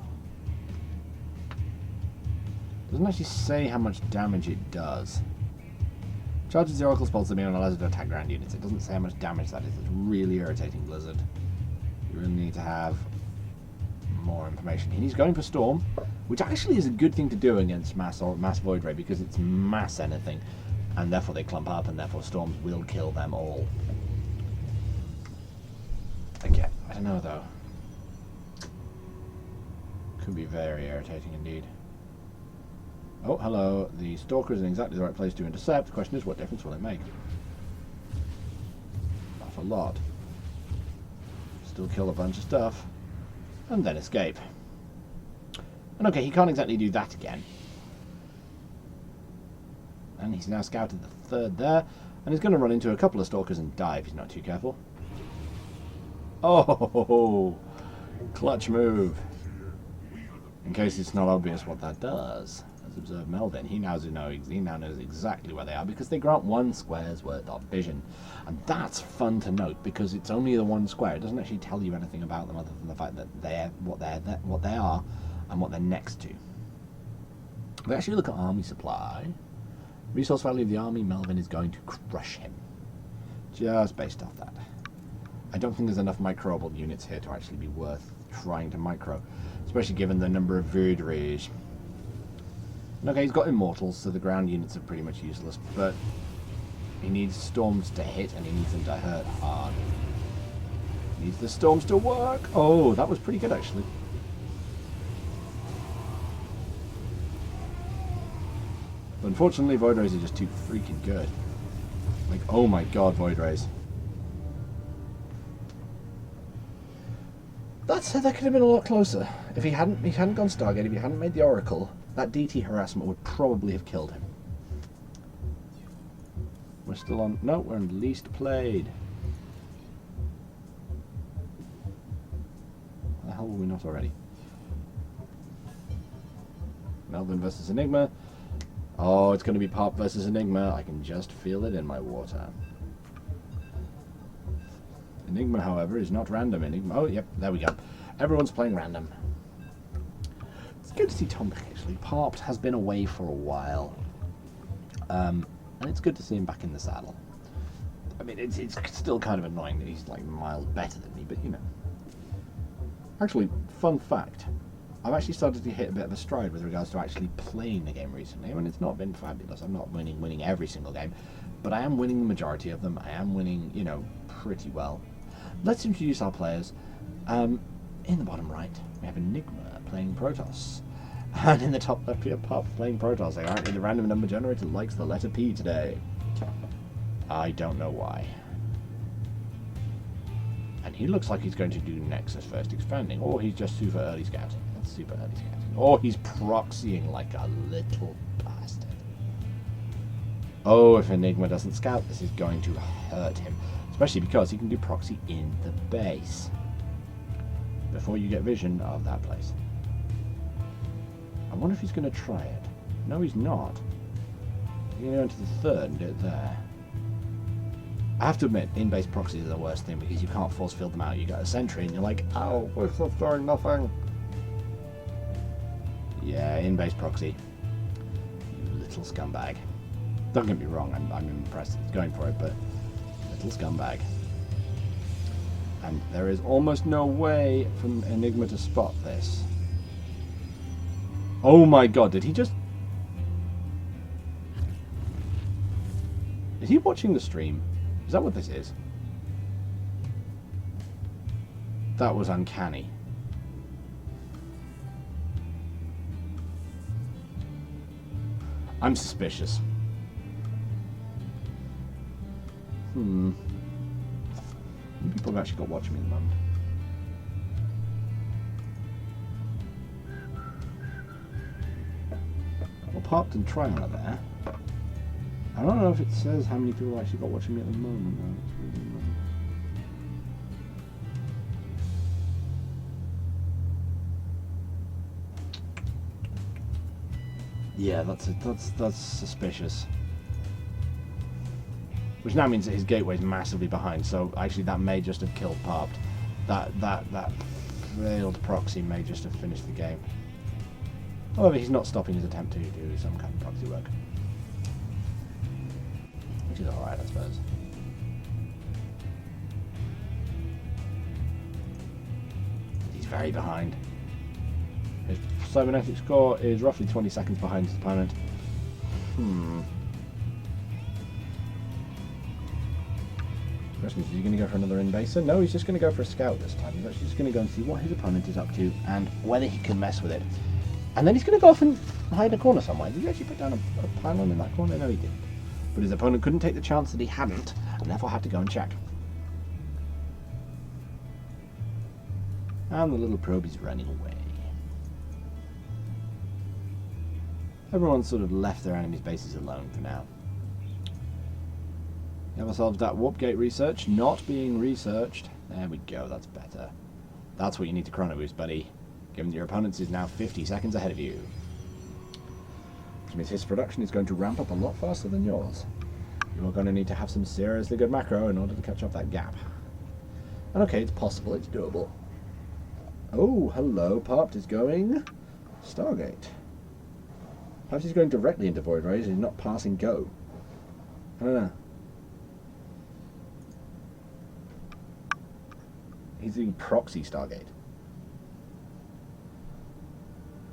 Doesn't actually say how much damage it does. Charges the Oracle's pulse tipping and allows it to attack ground units. It doesn't say how much damage that is. It's really irritating, Blizzard. You really need to have more information. And he's going for Storm, which actually is a good thing to do against Mass Void Ray because it's mass anything, and therefore they clump up, and therefore Storms will kill them all. Again, I don't know though. Could be very irritating indeed. Oh, hello. The Stalker is in exactly the right place to intercept. The question is, what difference will it make? Not a lot. Still kill a bunch of stuff. And then escape. And okay, he can't exactly do that again. And he's now scouted the third there. And he's going to run into a couple of Stalkers and die if he's not too careful. Oh, clutch move. In case it's not obvious what that does. Let's observe Melvin. He now knows exactly where they are because they grant 1 square's worth of vision. And that's fun to note because it's only the 1 square. It doesn't actually tell you anything about them other than the fact that what they are and what they're next to. We actually look at army supply. Resource value of the army, Melvin is going to crush him. Just based off that. I don't think there's enough microable units here to actually be worth trying to micro, especially given the number of Void Rays. Okay, he's got Immortals, so the ground units are pretty much useless, but he needs Storms to hit and he needs them to hurt hard. He needs the Storms to work. Oh, that was pretty good actually. But unfortunately, Void Rays are just too freaking good. Like, oh my god, Void Rays. That could have been a lot closer. If he hadn't gone Stargate, if he hadn't made the Oracle, that DT harassment would probably have killed him. We're still on... No, we're on least played. The hell were we not already? Melvin versus Enigma. Oh, it's going to be Pop versus Enigma. I can just feel it in my water. Enigma, however, is not random. Enigma... Oh, yep, there we go. Everyone's playing random. It's good to see Tom back, actually. Pop has been away for a while. And it's good to see him back in the saddle. I mean, it's still kind of annoying that he's like miles better than me, but you know. Actually, fun fact. I've actually started to hit a bit of a stride with regards to actually playing the game recently. I mean, it's not been fabulous. I'm not winning every single game, but I am winning the majority of them. I am winning, you know, pretty well. Let's introduce our players. In the bottom right, we have Enigma playing Protoss. And in the top left, we have Pop playing Protoss. Apparently, the random number generator likes the letter P today. I don't know why. And he looks like he's going to do Nexus first expanding, or he's just super early scouting. That's super early scouting. Or he's proxying like a little bastard. Oh, if Enigma doesn't scout, this is going to hurt him. Especially because he can do proxy in the base. Before you get vision of that place. I wonder if he's going to try it. No, he's not. He's going to go into the third and do it there. I have to admit, in-base proxies are the worst thing because you can't force field them out. You got a sentry and you're like, ow, we're still throwing nothing. Yeah, in-base proxy. You little scumbag. Don't get me wrong, I'm impressed that he's going for it, but little scumbag. And there is almost no way for Enigma to spot this. Oh my god, did he just... Is he watching the stream? Is that what this is? That was uncanny. I'm suspicious. People have actually got watching me at the moment. Well, Parked and Tryon are there. I don't know if it says how many people actually got watching me at the moment, though. It's really annoying. Yeah, that's suspicious. Which now means that his gateway's massively behind, so actually that may just have killed Parked. That failed proxy may just have finished the game. However, he's not stopping his attempt to do some kind of proxy work. Which is alright, I suppose. He's very behind. His cybernetic score is roughly 20 seconds behind his opponent. Question is he going to go for another in-baser? No, he's just going to go for a scout this time. He's actually just going to go and see what his opponent is up to and whether he can mess with it. And then he's going to go off and hide in a corner somewhere. Did he actually put down a pylon in that corner? No, he didn't. But his opponent couldn't take the chance that he hadn't, and therefore had to go and check. And the little probe is running away. Everyone's sort of left their enemy's bases alone for now. We have ourselves that warp gate research not being researched. There we go, that's better. That's what you need to chrono boost, buddy. Given that your opponent's is now 50 seconds ahead of you. Which means his production is going to ramp up a lot faster than yours. You are going to need to have some seriously good macro in order to catch up that gap. And okay, it's possible, it's doable. Oh, hello, Parked is going Stargate. Perhaps he's going directly into Void Rays and he's not passing go. I don't know. He's doing proxy Stargate.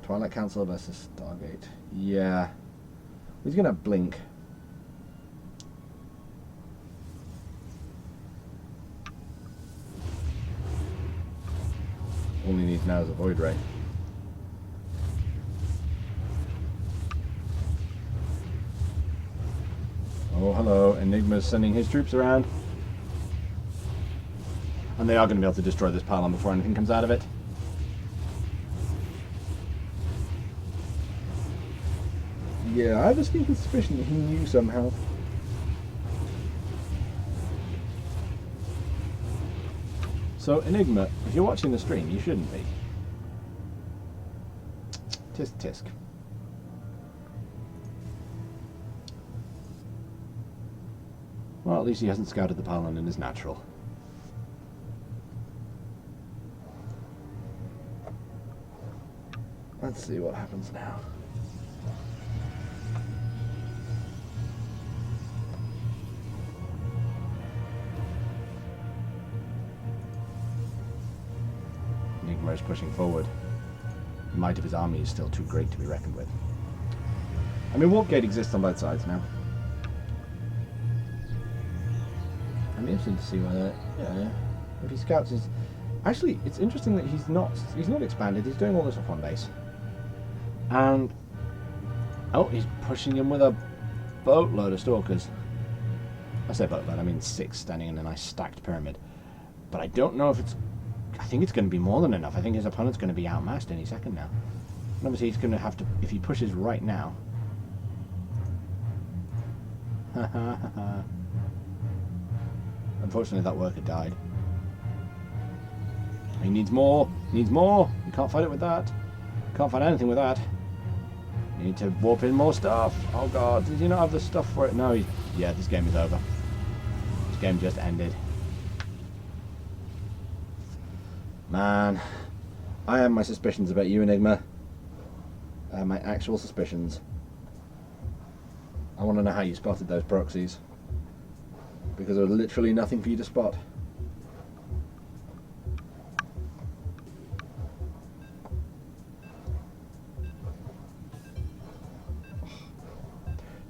Twilight Council versus Stargate. Yeah. He's going to blink. All he needs now is a Void Ray. Oh, hello. Enigma's sending his troops around. And they are going to be able to destroy this pylon before anything comes out of it. Yeah, I have a sneaking suspicion that he knew somehow. So, Enigma, if you're watching the stream, you shouldn't be. Tisk tisk. Well, at least he hasn't scouted the Paladin in his natural. Let's see what happens now. Enigma is pushing forward. The might of his army is still too great to be reckoned with. I mean, Warp Gate exists on both sides now. I'm interested to see whether, if he scouts his... Actually, it's interesting that he's not expanded. He's doing all this off one base. And... oh, he's pushing him with a boatload of Stalkers. I say boatload, I mean 6 standing in a nice stacked pyramid. But I don't know if it's... I think it's going to be more than enough. I think his opponent's going to be outmatched any second now. And obviously he's going to have to... if he pushes right now... Unfortunately, that worker died. He needs more. Needs more. You can't fight it with that. Can't fight anything with that. You need to warp in more stuff. Oh god, does he not have the stuff for it? No, yeah, this game is over. This game just ended. Man, I have my suspicions about you, Enigma. I have my actual suspicions. I want to know how you spotted those proxies. Because there was literally nothing for you to spot.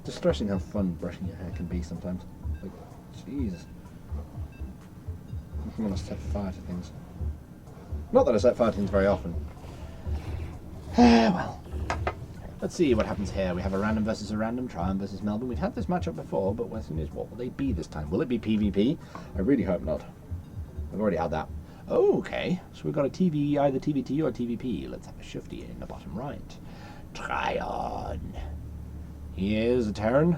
Distressing how fun brushing your hair can be sometimes. Like, Jesus. I'm gonna set fire to things. Not that I set fire to things very often. Well. Let's see what happens here. We have a random versus a random, Triumph versus Melbourne. We've had this matchup before, but question is, what will they be this time? Will it be PvP? I really hope not. I've already had that. Oh, okay. So we've got a TV, either TVT or TVP. Let's have a shifty in the bottom right. Tryon. Here's a Terran.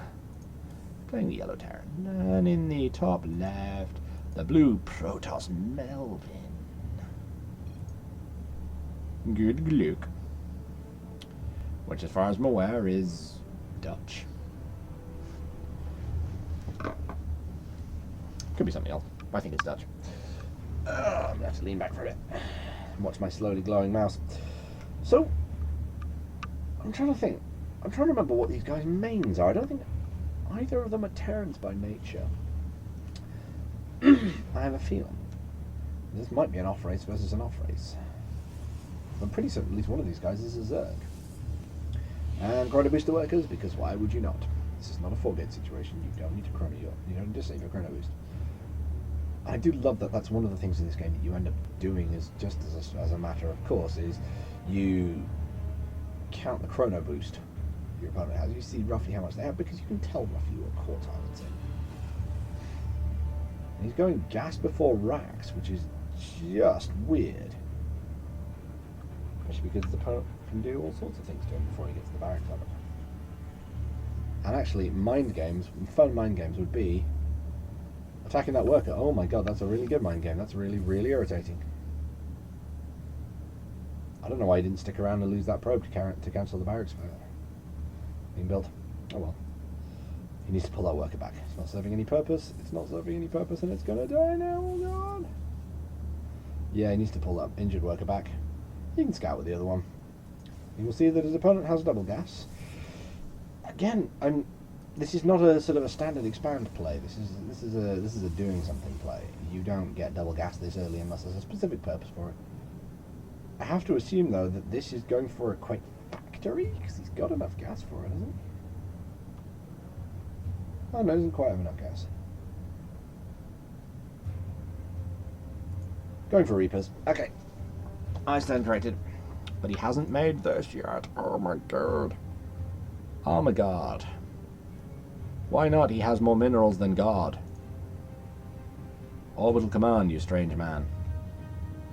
Playing the yellow Terran. And in the top left, the blue Protoss Melvin. Good luck. Which, as far as I'm aware, is Dutch. Could be something else. I think it's Dutch. I'm going to have to lean back for a bit and watch my slowly glowing mouse. So, I'm trying to think. I'm trying to remember what these guys' mains are. I don't think either of them are Terrans by nature. I have a feeling this might be an off-race versus an off-race. I'm pretty certain at least one of these guys is a Zerg. And Chrono Booster workers, because why would you not? This is not a 4-gate situation. You don't need to chrono you don't need to save your Chrono Boost. I do love that that's one of the things in this game that you end up doing is just as a matter of course is you count the Chrono Boost your opponent has. You see roughly how much they have because you can tell roughly what quartile it's in. And he's going gas before racks, which is just weird. Especially because the opponent can do all sorts of things to him before he gets the barracks on it. And actually, fun mind games would be attacking that worker. Oh my god, that's a really good mind game. That's really, really irritating. I don't know why he didn't stick around and lose that probe to cancel the barracks fire being built. Oh well. He needs to pull that worker back. It's not serving any purpose. It's not serving any purpose and it's gonna die now. Oh god. Yeah, he needs to pull that injured worker back. He can scout with the other one. You will see that his opponent has double gas. Again, this is not a sort of a standard expand play. This is a doing something play. You don't get double gas this early unless there's a specific purpose for it. I have to assume though that this is going for a Quake Factory because he's got enough gas for it, hasn't he? Oh no, he doesn't quite have enough gas. Going for Reapers. Okay. I stand corrected. But he hasn't made this yet. Oh my god. Oh my god. Why not? He has more minerals than God. Orbital command, you strange man.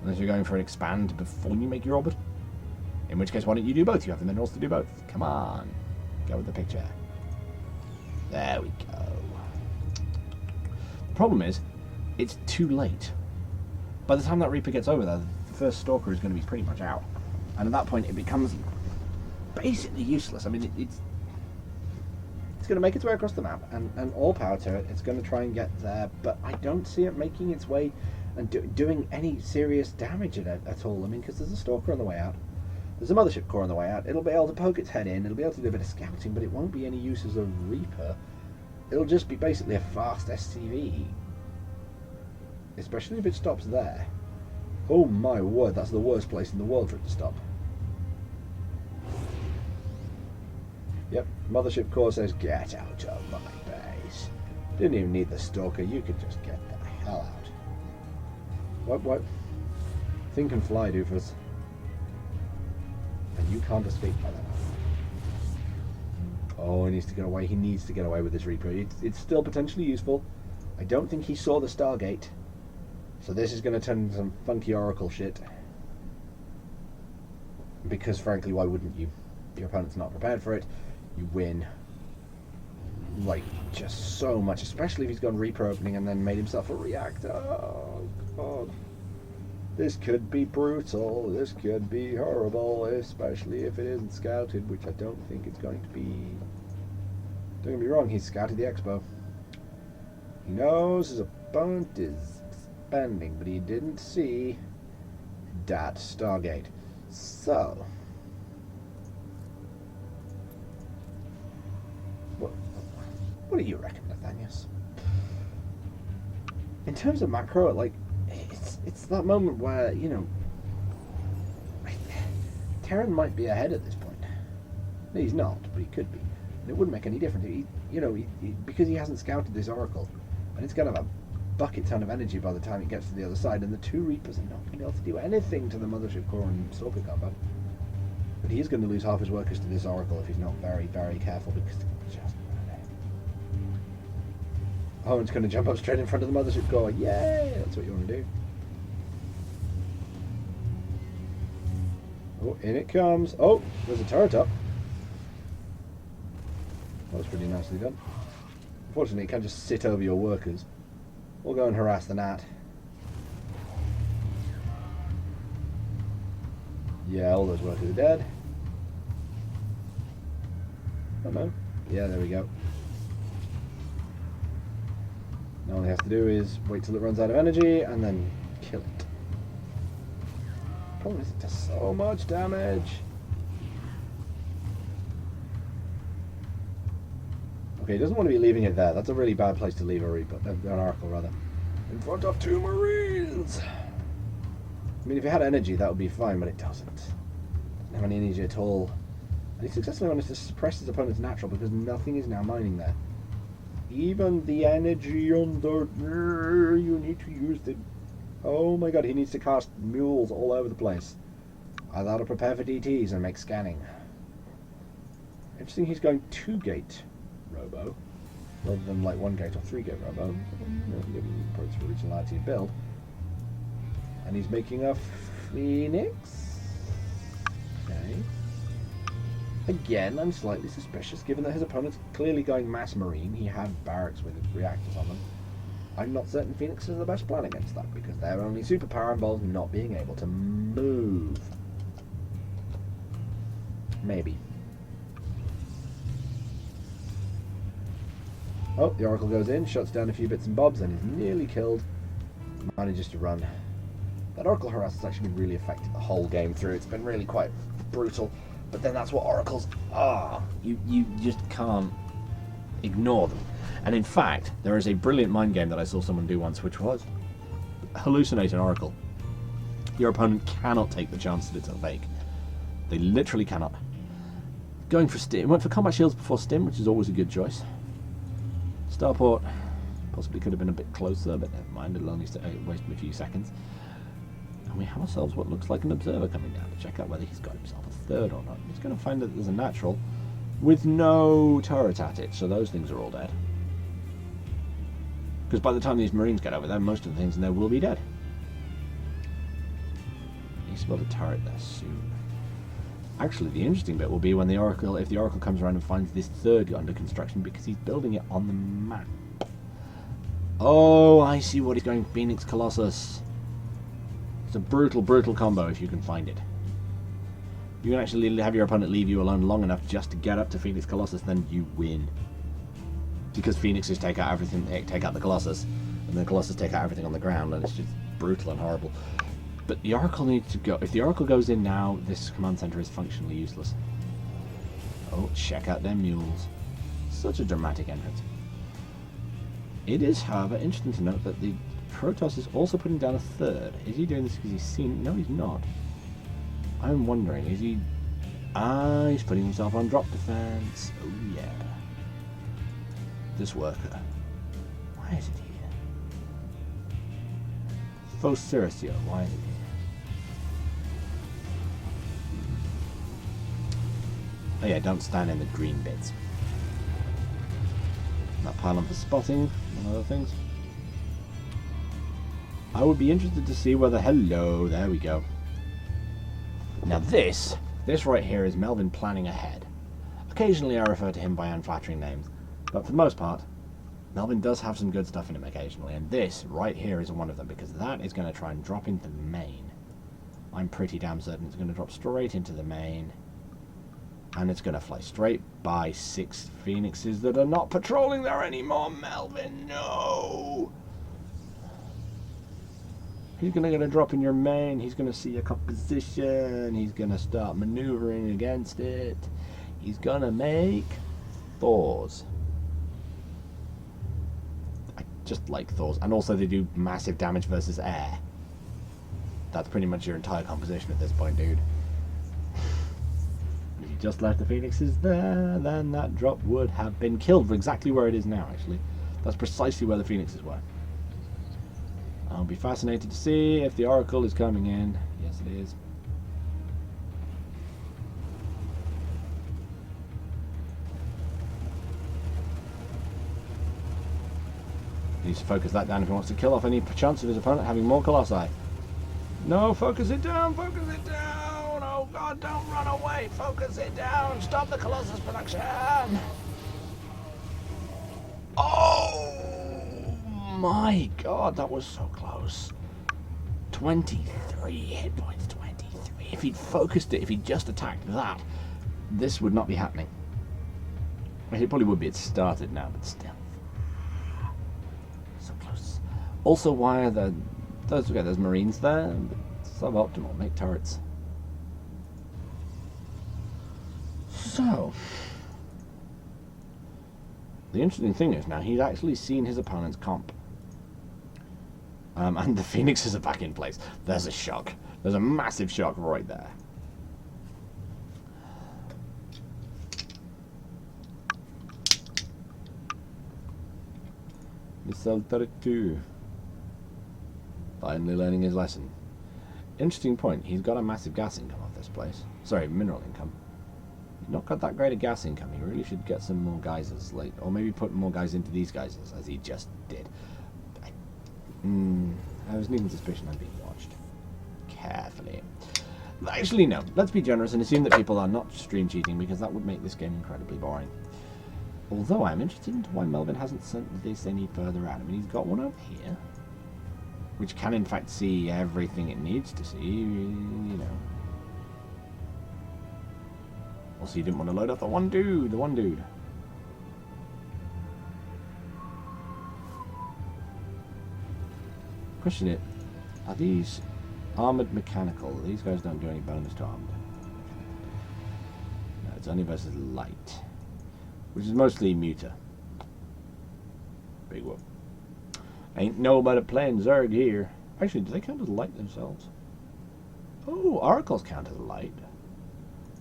Unless you're going for an expand before you make your orbit. In which case, why don't you do both? You have the minerals to do both. Come on. Go with the picture. There we go. The problem is, it's too late. By the time that Reaper gets over there, the first Stalker is going to be pretty much out. And at that point, it becomes basically useless. I mean, it's going to make its way across the map, and all power to it. It's going to try and get there, but I don't see it making its way and doing any serious damage at all. I mean, because there's a Stalker on the way out. There's a Mothership Core on the way out. It'll be able to poke its head in. It'll be able to do a bit of scouting, but it won't be any use as a Reaper. It'll just be basically a fast SCV. Especially if it stops there. Oh my word, that's the worst place in the world for it to stop. Yep, Mothership Core says, get out of my base. Didn't even need the Stalker, you could just get the hell out. What? Think and fly, doofus. And you can't escape by that. Oh, he needs to get away. He needs to get away with this Reaper. It's still potentially useful. I don't think he saw the Stargate. So this is going to turn into some funky Oracle shit. Because frankly, why wouldn't you? Your opponent's not prepared for it. You win. Like, just so much. Especially if he's gone Reaper opening and then made himself a reactor. Oh, God. This could be brutal. This could be horrible. Especially if it isn't scouted, which I don't think it's going to be. Don't get me wrong, he's scouted the Expo. He knows his opponent is expanding, but he didn't see that Stargate. So, what do you reckon, Nathanius? In terms of macro, like, it's that moment where, you know, Terran might be ahead at this point. No, he's not, but he could be. And it wouldn't make any difference. Because he hasn't scouted this Oracle, and it's going to have a bucket ton of energy by the time it gets to the other side, and the two Reapers are not going to be able to do anything to the Mothership Core and Stalker combat. But he is going to lose half his workers to this Oracle if he's not very, very careful, because it's just... Oh, it's going to jump up straight in front of the Mothership Core. Yay! That's what you want to do. Oh, in it comes. Oh, there's a turret up. That was pretty nicely done. Unfortunately, it can't just sit over your workers. We'll go and harass the Nat. Yeah, all those workers are dead. Oh no. Yeah, there we go. Now all he has to do is wait till it runs out of energy and then kill it. Problem is it does so much damage. Okay, he doesn't want to be leaving it there. That's a really bad place to leave a Reaper, an Oracle rather. In front of two Marines! I mean, if it had energy, that would be fine, but it doesn't. It doesn't have any energy at all. And he successfully managed to suppress his opponent's natural because nothing is now mining there. Even the energy under... You need to use the... Oh my god, he needs to cast mules all over the place. I ought to prepare for DTs and make scanning. Interesting he's going 2-gate Robo, rather than like 1-gate or 3-gate Robo. Give him approach for originality of build. And he's making a Phoenix. Okay. Again, I'm slightly suspicious, given that his opponent's clearly going mass marine. He had barracks with reactors on them. I'm not certain Phoenix is the best plan against that, because their only superpower involves not being able to move. Maybe. Oh, the Oracle goes in, shuts down a few bits and bobs, and is nearly killed. Manages to run. That Oracle harass has actually been really effective the whole game through. It's been really quite brutal. But then that's what Oracles are. You just can't ignore them. And in fact, there is a brilliant mind game that I saw someone do once, which was hallucinate an Oracle. Your opponent cannot take the chance that it's a fake. They literally cannot. Going for Stim, went for combat shields before Stim, which is always a good choice. Starport possibly could have been a bit closer, but never mind, it'll only waste a few seconds. And we have ourselves what looks like an observer coming down to check out whether he's got himself a third or not. He's going to find that there's a natural with no turret at it, so those things are all dead. Because by the time these Marines get over there, most of the things in there will be dead. He spotted a turret there soon. Actually, the interesting bit will be when the Oracle, if the Oracle comes around and finds this third under construction, because he's building it on the map. Oh, I see what he's going. Phoenix Colossus. It's a brutal, brutal combo if you can find it. You can actually have your opponent leave you alone long enough just to get up to Phoenix Colossus, then you win. Because Phoenixes take out everything, take out the Colossus, and the Colossus take out everything on the ground, and it's just brutal and horrible. But the Oracle needs to go. If the Oracle goes in now, this command center is functionally useless. Oh, check out them mules. Such a dramatic entrance. It is, however, interesting to note that the Protoss is also putting down a third. Is he doing this because he's seen? No, he's not. I'm wondering, is he... Ah, he's putting himself on drop defense. Oh, yeah. This worker. Why is it here? Fosiricio, why is it here? Oh yeah, don't stand in the green bits. That pylon for spotting, and other things. I would be interested to see whether... Hello, there we go. Now this right here is Melvin planning ahead. Occasionally I refer to him by unflattering names, but for the most part, Melvin does have some good stuff in him occasionally, and this right here is one of them, because that is going to try and drop into the main. I'm pretty damn certain it's going to drop straight into the main, and it's going to fly straight by 6 Phoenixes that are not patrolling there anymore. Melvin, no! He's going to get a drop in your main, he's going to see your composition, he's going to start maneuvering against it, he's going to make Thors. I just like Thors, and also they do massive damage versus air. That's pretty much your entire composition at this point, dude. If you just left the Phoenixes there, then that drop would have been killed exactly where it is now, actually. That's precisely where the Phoenixes were. I'll be fascinated to see if the Oracle is coming in. Yes, it is. He needs to focus that down if he wants to kill off any chance of his opponent having more Colossi. No, focus it down, focus it down! Oh god, don't run away! Focus it down! Stop the Colossus production! Oh! My god, that was so close. 23 hit points, 23. If he'd focused it, if he'd just attacked that, this would not be happening. It probably would be, it's started now, but still. So close. Also, why are there's Marines there? Suboptimal, make turrets. So, the interesting thing is now he's actually seen his opponent's comp. And the Phoenixes are back in place. There's a shock. There's a massive shock right there. Missile turret 2. Finally learning his lesson. Interesting point. He's got a massive gas income off this place. Sorry, mineral income. He's not got that great a gas income. He really should get some more geysers, like, or maybe put more guys into these geysers, as he just did. I was needing suspicion I'm being watched carefully. Actually, no. Let's be generous and assume that people are not stream cheating, because that would make this game incredibly boring. Although I'm interested in why Melvin hasn't sent this any further out. I mean, he's got one over here, which can in fact see everything it needs to see, you know. Also, you didn't want to load up the one dude. Question it. Are these armored mechanical? These guys don't do any bonus to armed. No, it's only versus light, which is mostly muta. Big whoop. Ain't nobody playing Zerg here. Actually, do they count as light themselves? Oh, oracles count as light.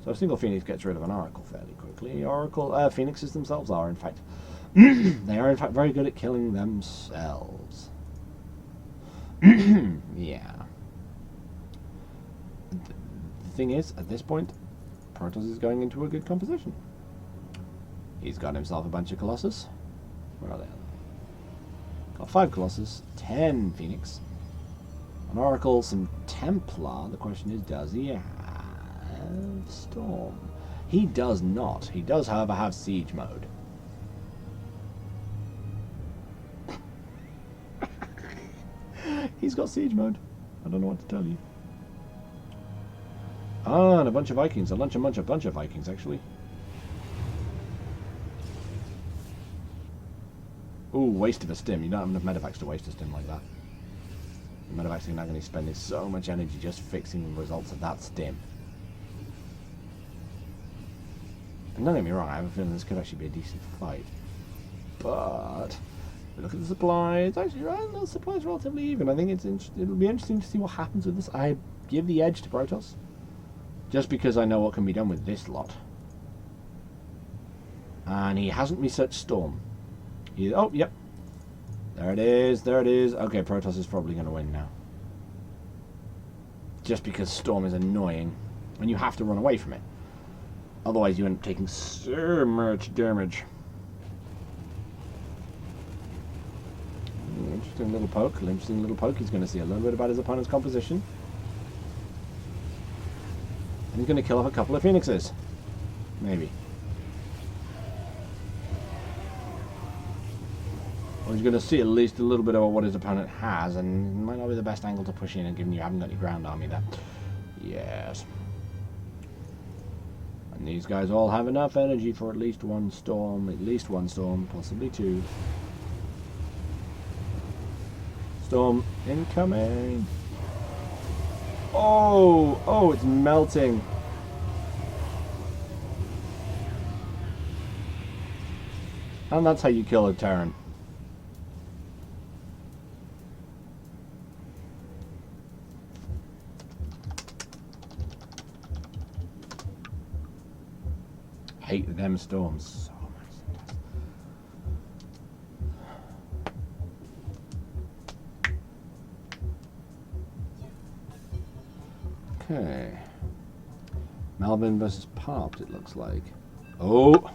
So a single Phoenix gets rid of an oracle fairly quickly. Phoenixes themselves are, in fact, they are in fact very good at killing themselves. Yeah. The thing is, at this point, Protoss is going into a good composition. He's got himself a bunch of Colossus. Where are they? Got 5 Colossus, 10 Phoenix, an Oracle, some Templar. The question is, does he have have Storm. He does not. He does, however, have Siege mode. He's got Siege mode. I don't know what to tell you. Ah, and a bunch of Vikings. A bunch of Vikings, actually. Ooh, waste of a stim. You don't have enough medevacs to waste a stim like that. The medevacs are now going to be spending so much energy just fixing the results of that stim. And don't get me wrong, I have a feeling this could actually be a decent fight. But look at the supplies. Actually, the supplies are relatively even. I think it'll be interesting to see what happens with this. I give the edge to Protoss, just because I know what can be done with this lot. And he hasn't researched Storm. Oh, yep. There it is. There it is. Okay, Protoss is probably going to win now. Just because Storm is annoying. And you have to run away from it. Otherwise, you end up taking so much damage. Interesting little poke. Interesting little poke. He's going to see a little bit about his opponent's composition. And he's going to kill off a couple of Phoenixes. Maybe. Or he's going to see at least a little bit of what his opponent has, and it might not be the best angle to push in, and given you haven't got any ground army there. Yes. And these guys all have enough energy for at least one storm, possibly two. Storm incoming. Oh, it's melting. And that's how you kill a Terran. Hate them storms so much. Okay. Melvin versus Popped, it looks like. Oh!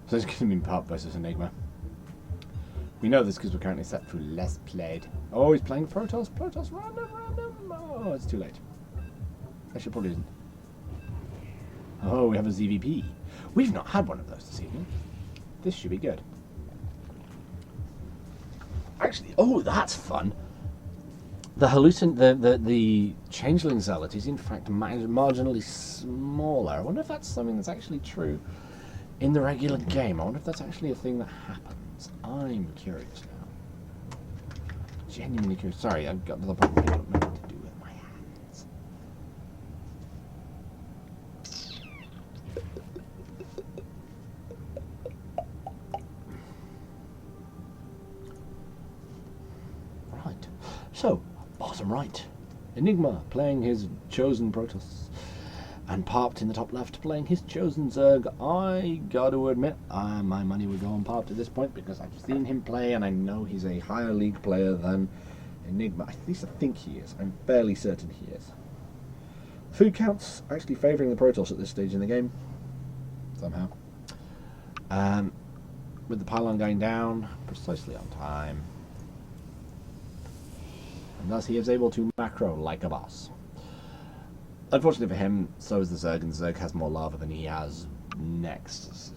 So it's going to be Popped versus Enigma. We know this because we're currently set through less played. Oh, he's playing Protoss. Protoss, random. Oh, it's too late. Actually, probably isn't. Oh, we have a ZVP. We've not had one of those this evening. This should be good. Actually, oh, that's fun. The Changeling Zealot is in fact marginally smaller. I wonder if that's something that's actually true in the regular game. I wonder if that's actually a thing that happens. I'm curious now. Genuinely curious. Sorry, I've got the problem. I don't know what to do with my hands. Right. So, bottom right. Enigma playing his chosen Protoss. And Popped in the top left playing his chosen Zerg. I gotta admit, my money would go on Popped at this point because I've seen him play and I know he's a higher league player than Enigma. At least I think he is. I'm fairly certain he is. Food counts actually favouring the Protoss at this stage in the game. Somehow. With the pylon going down precisely on time. And thus he is able to macro like a boss. Unfortunately for him, so is the Zerg, and the Zerg has more lava than he has Nexi.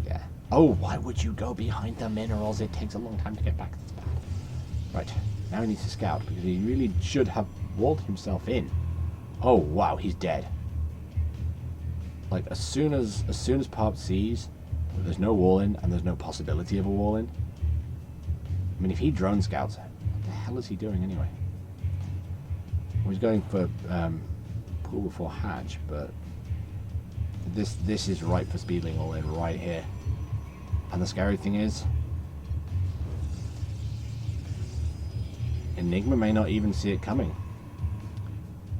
Yeah. Oh, why would you go behind the minerals? It takes a long time to get back. That's bad. Right. Now he needs to scout, because he really should have walled himself in. Oh, wow, he's dead. Like, as soon as Popped sees that there's no wall in, and there's no possibility of a wall in, I mean, if he drone scouts, what the hell is he doing anyway? Well, he's going for pool before hatch, but this is right for speedling all in right here. And the scary thing is, Enigma may not even see it coming.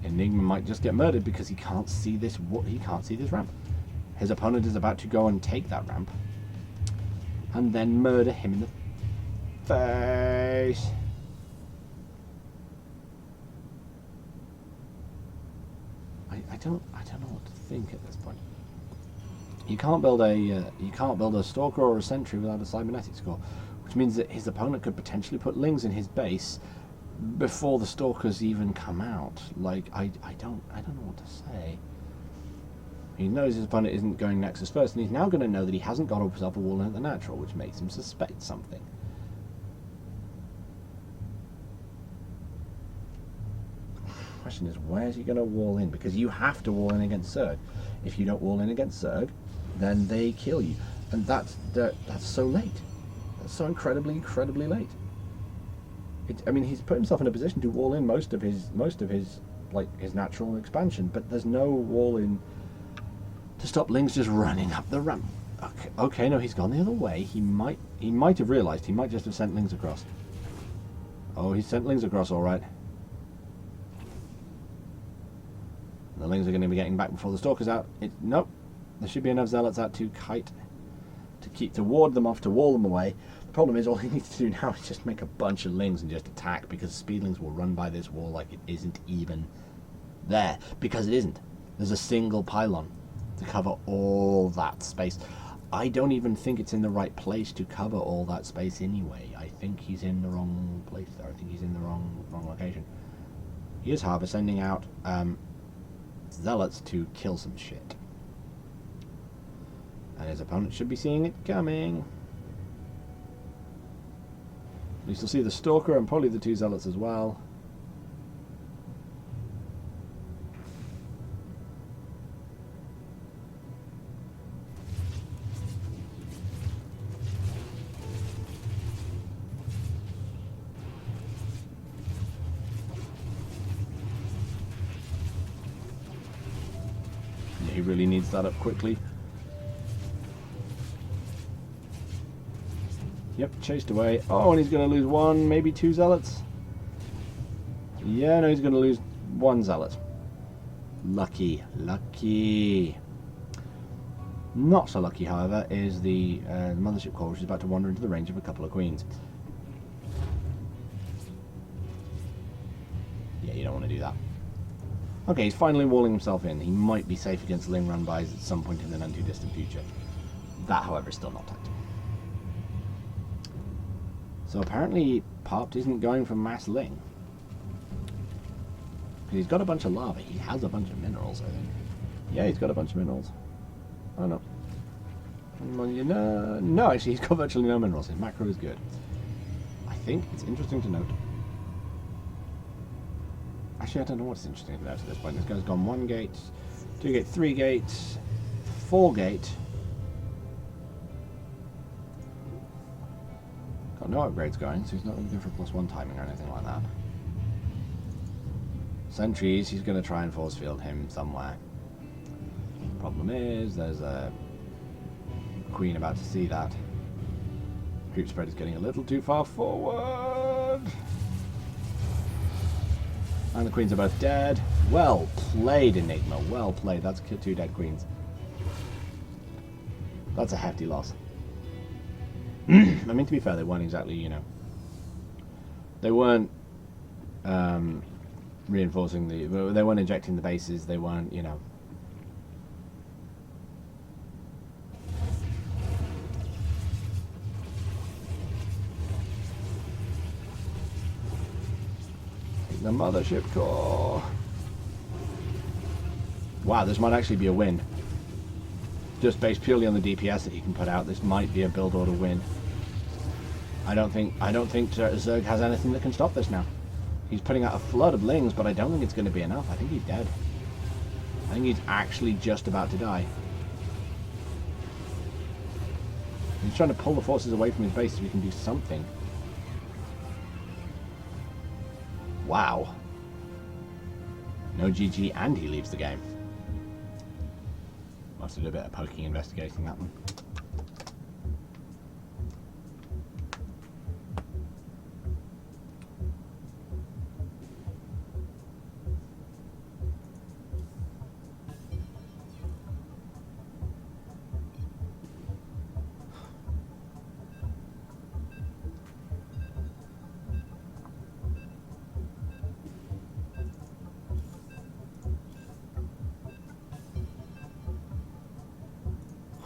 Enigma might just get murdered because he can't see this. He can't see this ramp. His opponent is about to go and take that ramp, and then murder him in the face. I don't know what to think at this point. You can't build a Stalker or a Sentry without a Cybernetics core, which means that his opponent could potentially put Lings in his base before the Stalkers even come out. Like, I don't know what to say. He knows his opponent isn't going Nexus first, and he's now going to know that he hasn't got himself a wall in at the natural, which makes him suspect something. Question is, where's he going to wall in? Because you have to wall in against Zerg. If you don't wall in against Zerg, then they kill you, and that's so late. That's so incredibly late. I mean, he's put himself in a position to wall in most of his like his natural expansion, but there's no wall in to stop Lings just running up the ramp. Okay, no, he's gone the other way. He might have realised. He might just have sent Lings across. Oh, he sent Lings across, all right. The Lings are going to be getting back before the Stalker's out. Nope. There should be enough Zealots out to kite, to ward them off, to wall them away. The problem is all he needs to do now is just make a bunch of Lings and just attack, because Speedlings will run by this wall like it isn't even there. Because it isn't. There's a single pylon to cover all that space. I don't even think it's in the right place to cover all that space anyway. I think he's in the wrong place there. I think he's in the wrong location. Here's Harbour sending out Zealots to kill some shit. And his opponent should be seeing it coming. At least you'll see the Stalker and probably the 2 Zealots as well. Yeah, he really needs that up quickly. Yep, chased away. Oh, and he's going to lose 1, maybe 2 Zealots. Yeah, no, he's going to lose 1 Zealot. Lucky. Not so lucky, however, is the Mothership Core, which is about to wander into the range of a couple of Queens. Yeah, you don't want to do that. Okay, he's finally walling himself in. He might be safe against Ling run-bys at some point in the none-too-distant future. That, however, is still not tactical. So apparently Popped isn't going for mass Ling. He's got a bunch of lava. He has a bunch of minerals, I think. Yeah, he's got a bunch of minerals. Oh, no. Well, you know, no, actually, he's got virtually no minerals. His macro is good. I think it's interesting to note. Actually, I don't know what's interesting to note at this point. This guy's gone 1 gate, 2 gate, 3 gate, 4 gate. Got no upgrades going, so he's not looking for +1 timing or anything like that. Sentries, he's going to try and force field him somewhere. Problem is, there's a Queen about to see that. Creep spread is getting a little too far forward. And the Queens are both dead. Well played, Enigma. Well played. That's 2 dead Queens. That's a hefty loss. I mean, to be fair, they weren't exactly, you know... They weren't reinforcing the... They weren't injecting the bases. They weren't, you know... The Mothership Core. Wow, this might actually be a win. Just based purely on the DPS that he can put out, this might be a build order win. I don't think Zerg has anything that can stop this now. He's putting out a flood of Lings, but I don't think it's going to be enough. I think he's dead. I think he's actually just about to die. He's trying to pull the forces away from his base so he can do something. Wow. No GG, and he leaves the game. Must have done a bit of poking investigating that one.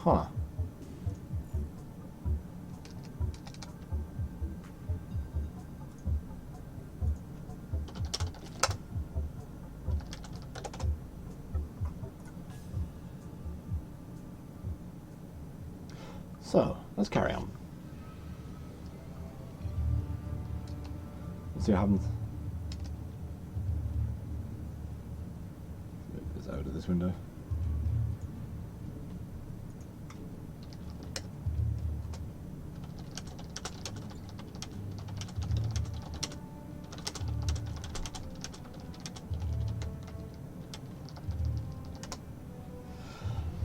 Huh. So, let's carry on. Let's see what happens. Move this out of this window.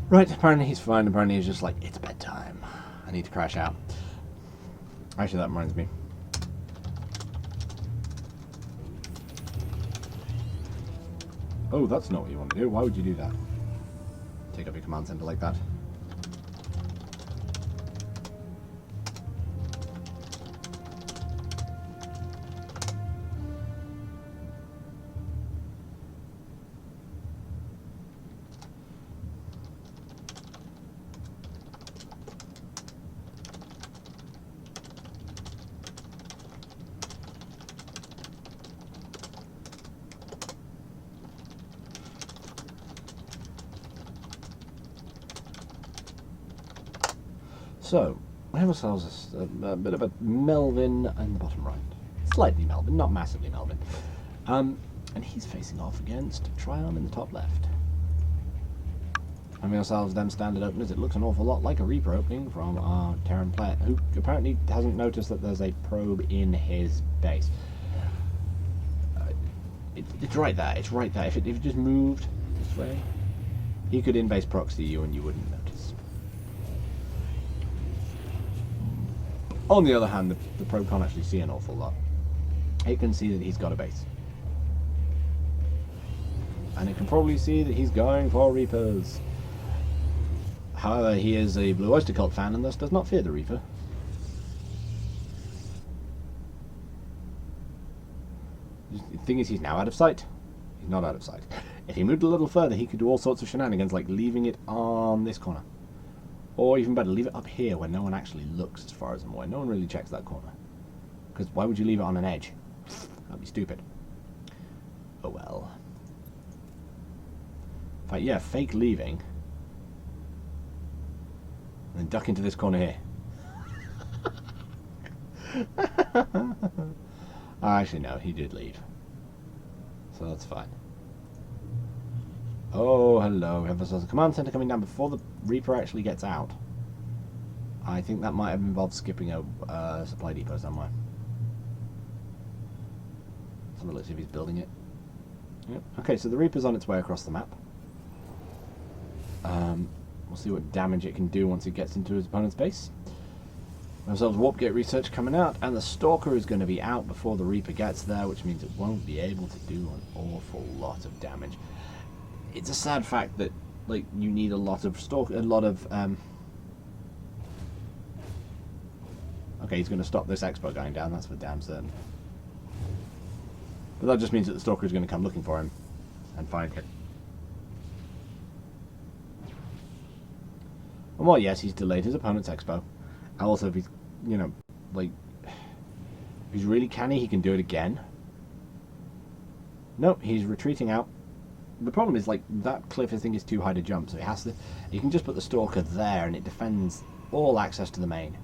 Right, apparently he's fine. Apparently he's just like, it's bedtime. I need to crash out. Actually, that reminds me. Oh, that's not what you want to do. Why would you do that? Take up your command center like that. So, we have ourselves a bit of a Melvin in the bottom right. Slightly Melvin, not massively Melvin. And he's facing off against Triarm in the top left. Having ourselves them standard openers, it looks an awful lot like a Reaper opening from our Terran player, who apparently hasn't noticed that there's a probe in his base. It's right there, it's right there. If it just moved this way, he could in-base proxy you and you wouldn't notice. On the other hand, the probe can't actually see an awful lot. It can see that he's got a base. And it can probably see that he's going for Reapers. However, he is a Blue Oyster Cult fan and thus does not fear the Reaper. The thing is, he's now out of sight. He's not out of sight. If he moved a little further, he could do all sorts of shenanigans, like leaving it on this corner. Or even better, leave it up here where no one actually looks as far as I'm aware. No one really checks that corner. Because why would you leave it on an edge? That'd be stupid. Oh well. In fact, yeah, fake leaving. And then duck into this corner here. Actually, no, he did leave. So that's fine. Oh, hello. We have a command center coming down before the Reaper actually gets out. I think that might have involved skipping a supply depot somewhere. So let's see if he's building it. Yep. Okay, so the Reaper's on its way across the map. We'll see what damage it can do once it gets into his opponent's base. We have ourselves Warp Gate research coming out, and the Stalker is going to be out before the Reaper gets there, which means it won't be able to do an awful lot of damage. It's a sad fact that, like, you need a lot of Okay, he's going to stop this Expo going down, that's for damn certain. But that just means that the Stalker is going to come looking for him and find him. And well, yes, he's delayed his opponent's Expo. And also, if he's, you know, like, if he's really canny, he can do it again. Nope, he's retreating out. The problem is, like, that cliff I think is too high to jump, so it has to. You can just put the Stalker there, and it defends all access to the main.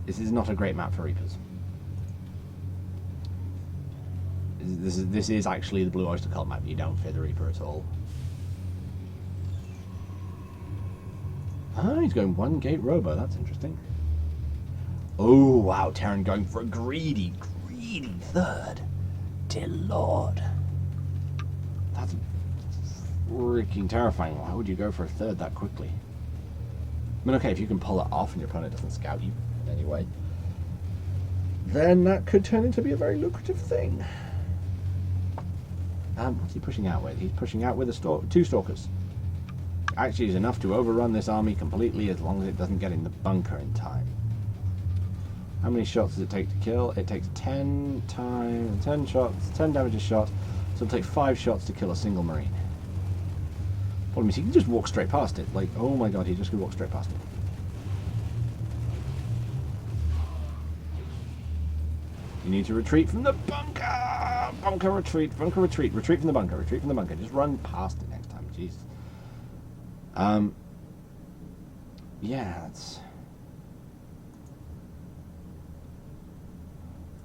This is not a great map for Reapers. This is actually the Blue Oyster Cult map. You don't fear the Reaper at all. Ah, he's going one gate robo. That's interesting. Oh wow, Terran going for a greedy third. Dear Lord. That's freaking terrifying. Why would you go for a third that quickly? I mean, okay, if you can pull it off and your opponent doesn't scout you in any way, then that could turn into be a very lucrative thing. What's he pushing out with? He's pushing out with two Stalkers. Actually, is enough to overrun this army completely as long as it doesn't get in the bunker in time. How many shots does it take to kill? It takes 10 shots, 10 damage a shot, so it'll take 5 shots to kill a single Marine. Problem is, he can just walk straight past it. Like, oh my god, he just could walk straight past it. You need to retreat from the bunker! Bunker retreat, bunker retreat. Retreat from the bunker, retreat from the bunker. Just run past it next time, jeez. Yeah, that's...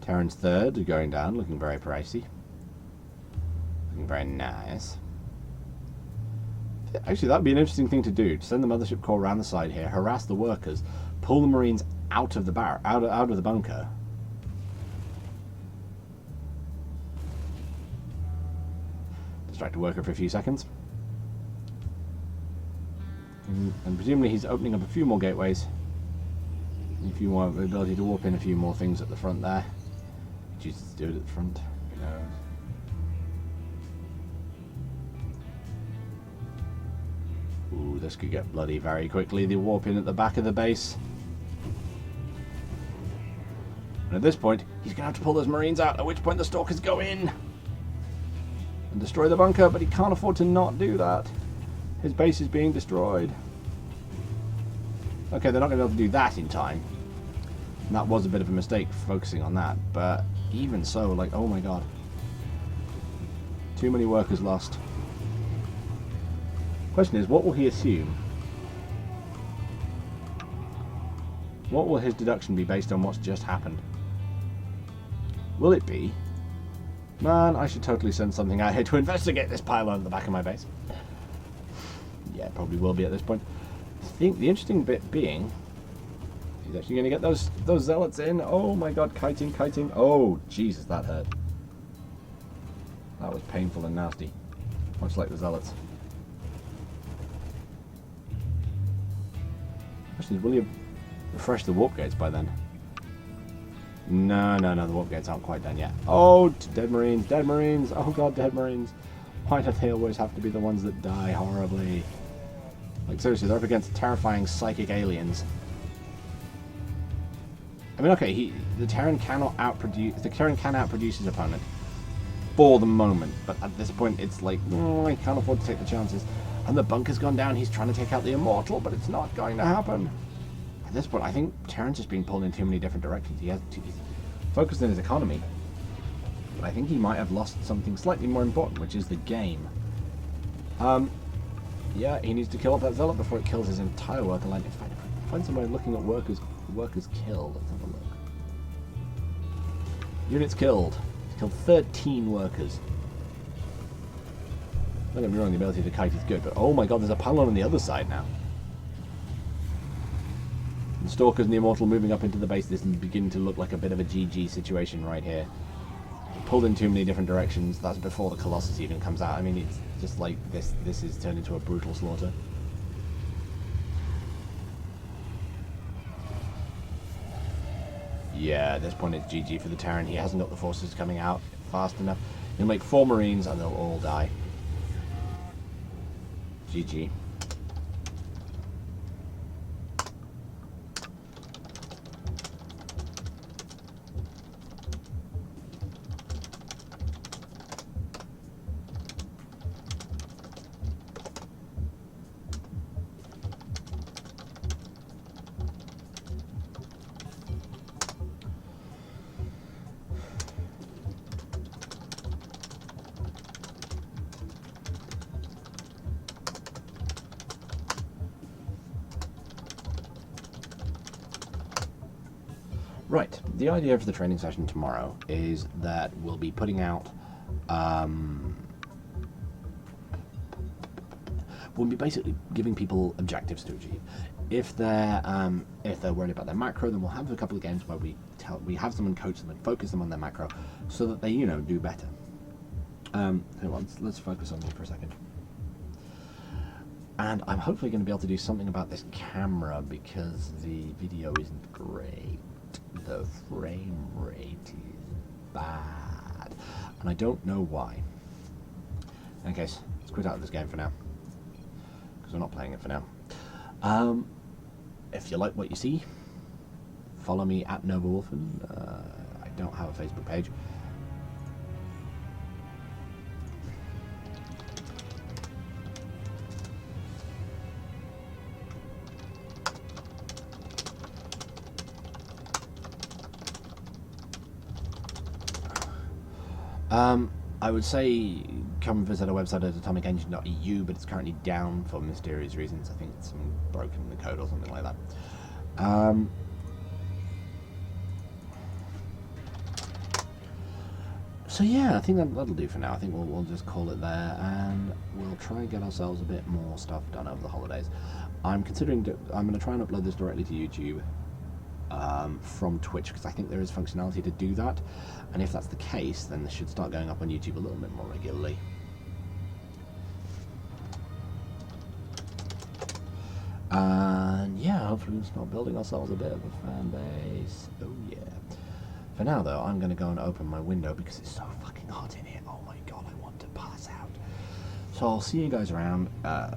Terran's third, going down, looking very pricey. Looking very nice. Actually, that would be an interesting thing to do. To send the Mothership Corps around the side here, harass the workers, pull the Marines out of the out of the bunker. Distract a worker for a few seconds. And presumably he's opening up a few more gateways. If you want the ability to warp in a few more things at the front there. He chooses to do it at the front. Who knows? Ooh, this could get bloody very quickly. They warp in at the back of the base. And at this point, he's going to have to pull those Marines out, at which point the Stalkers go in and destroy the bunker, but he can't afford to not do that. His base is being destroyed. Okay, they're not going to be able to do that in time. And that was a bit of a mistake, focusing on that. But even so, like, oh my god. Too many workers lost. Question is, what will he assume? What will his deduction be based on what's just happened? Will it be, man, I should totally send something out here to investigate this pylon at the back of my base? Yeah, it probably will be at this point. I think the interesting bit being, he's actually going to get those zealots in. Oh my god, kiting, kiting. Oh, Jesus, that hurt. That was painful and nasty. Much like the zealots. Question is, will you refresh the warp gates by then? No, the warp gates aren't quite done yet. Oh, dead Marines, dead Marines. Oh god, dead Marines. Why do they always have to be the ones that die horribly? Like, seriously, they're up against terrifying psychic aliens. I mean, okay, the Terran cannot outproduce... The Terran can outproduce his opponent for the moment, but at this point, it's like, oh, he can't afford to take the chances. And the bunker's gone down, he's trying to take out the Immortal, but it's not going to happen. At this point, I think Terran's just being pulled in too many different directions. He's focused on his economy, but I think he might have lost something slightly more important, which is the game. Yeah, he needs to kill off that zealot before it kills his entire worker line. In fact, if I find somebody looking at workers killed, let's have a look. Units killed. He's killed 13 workers. Don't get me wrong, the ability to kite is good, but oh my god, there's a pylon on the other side now. The Stalkers and the Immortal moving up into the base. This is beginning to look like a bit of a GG situation right here. Pulled in too many different directions. That's before the Colossus even comes out. I mean, it's just like this is turned into a brutal slaughter. Yeah, at this point it's GG for the Terran. He hasn't got the forces coming out fast enough. He'll make 4 Marines and they'll all die. GG. Right, the idea for the training session tomorrow is that we'll be putting out, we'll be basically giving people objectives to achieve. If they're worried about their macro, then we'll have a couple of games where we have someone coach them and focus them on their macro, so that they do better. Let's focus on this for a second. And I'm hopefully going to be able to do something about this camera because the video isn't great. The frame rate is bad, and I don't know why. In any case, let's quit out of this game for now, because we're not playing it for now. If you like what you see, follow me at NovaWolfen. I don't have a Facebook page. I would say come visit our website at atomicengine.eu, but it's currently down for mysterious reasons. I think it's some broken in the code or something like that. So yeah, I think that'll do for now. I think we'll just call it there, and we'll try and get ourselves a bit more stuff done over the holidays. I'm considering I'm going to try and upload this directly to YouTube from Twitch, because I think there is functionality to do that, and if that's the case, then this should start going up on YouTube a little bit more regularly. And yeah, hopefully we'll start building ourselves a bit of a fan base. Oh yeah. For now though, I'm going to go and open my window because it's so fucking hot in here. Oh my god, I want to pass out. So I'll see you guys around.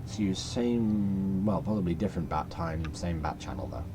See you same, well, probably different bat time, same bat channel though.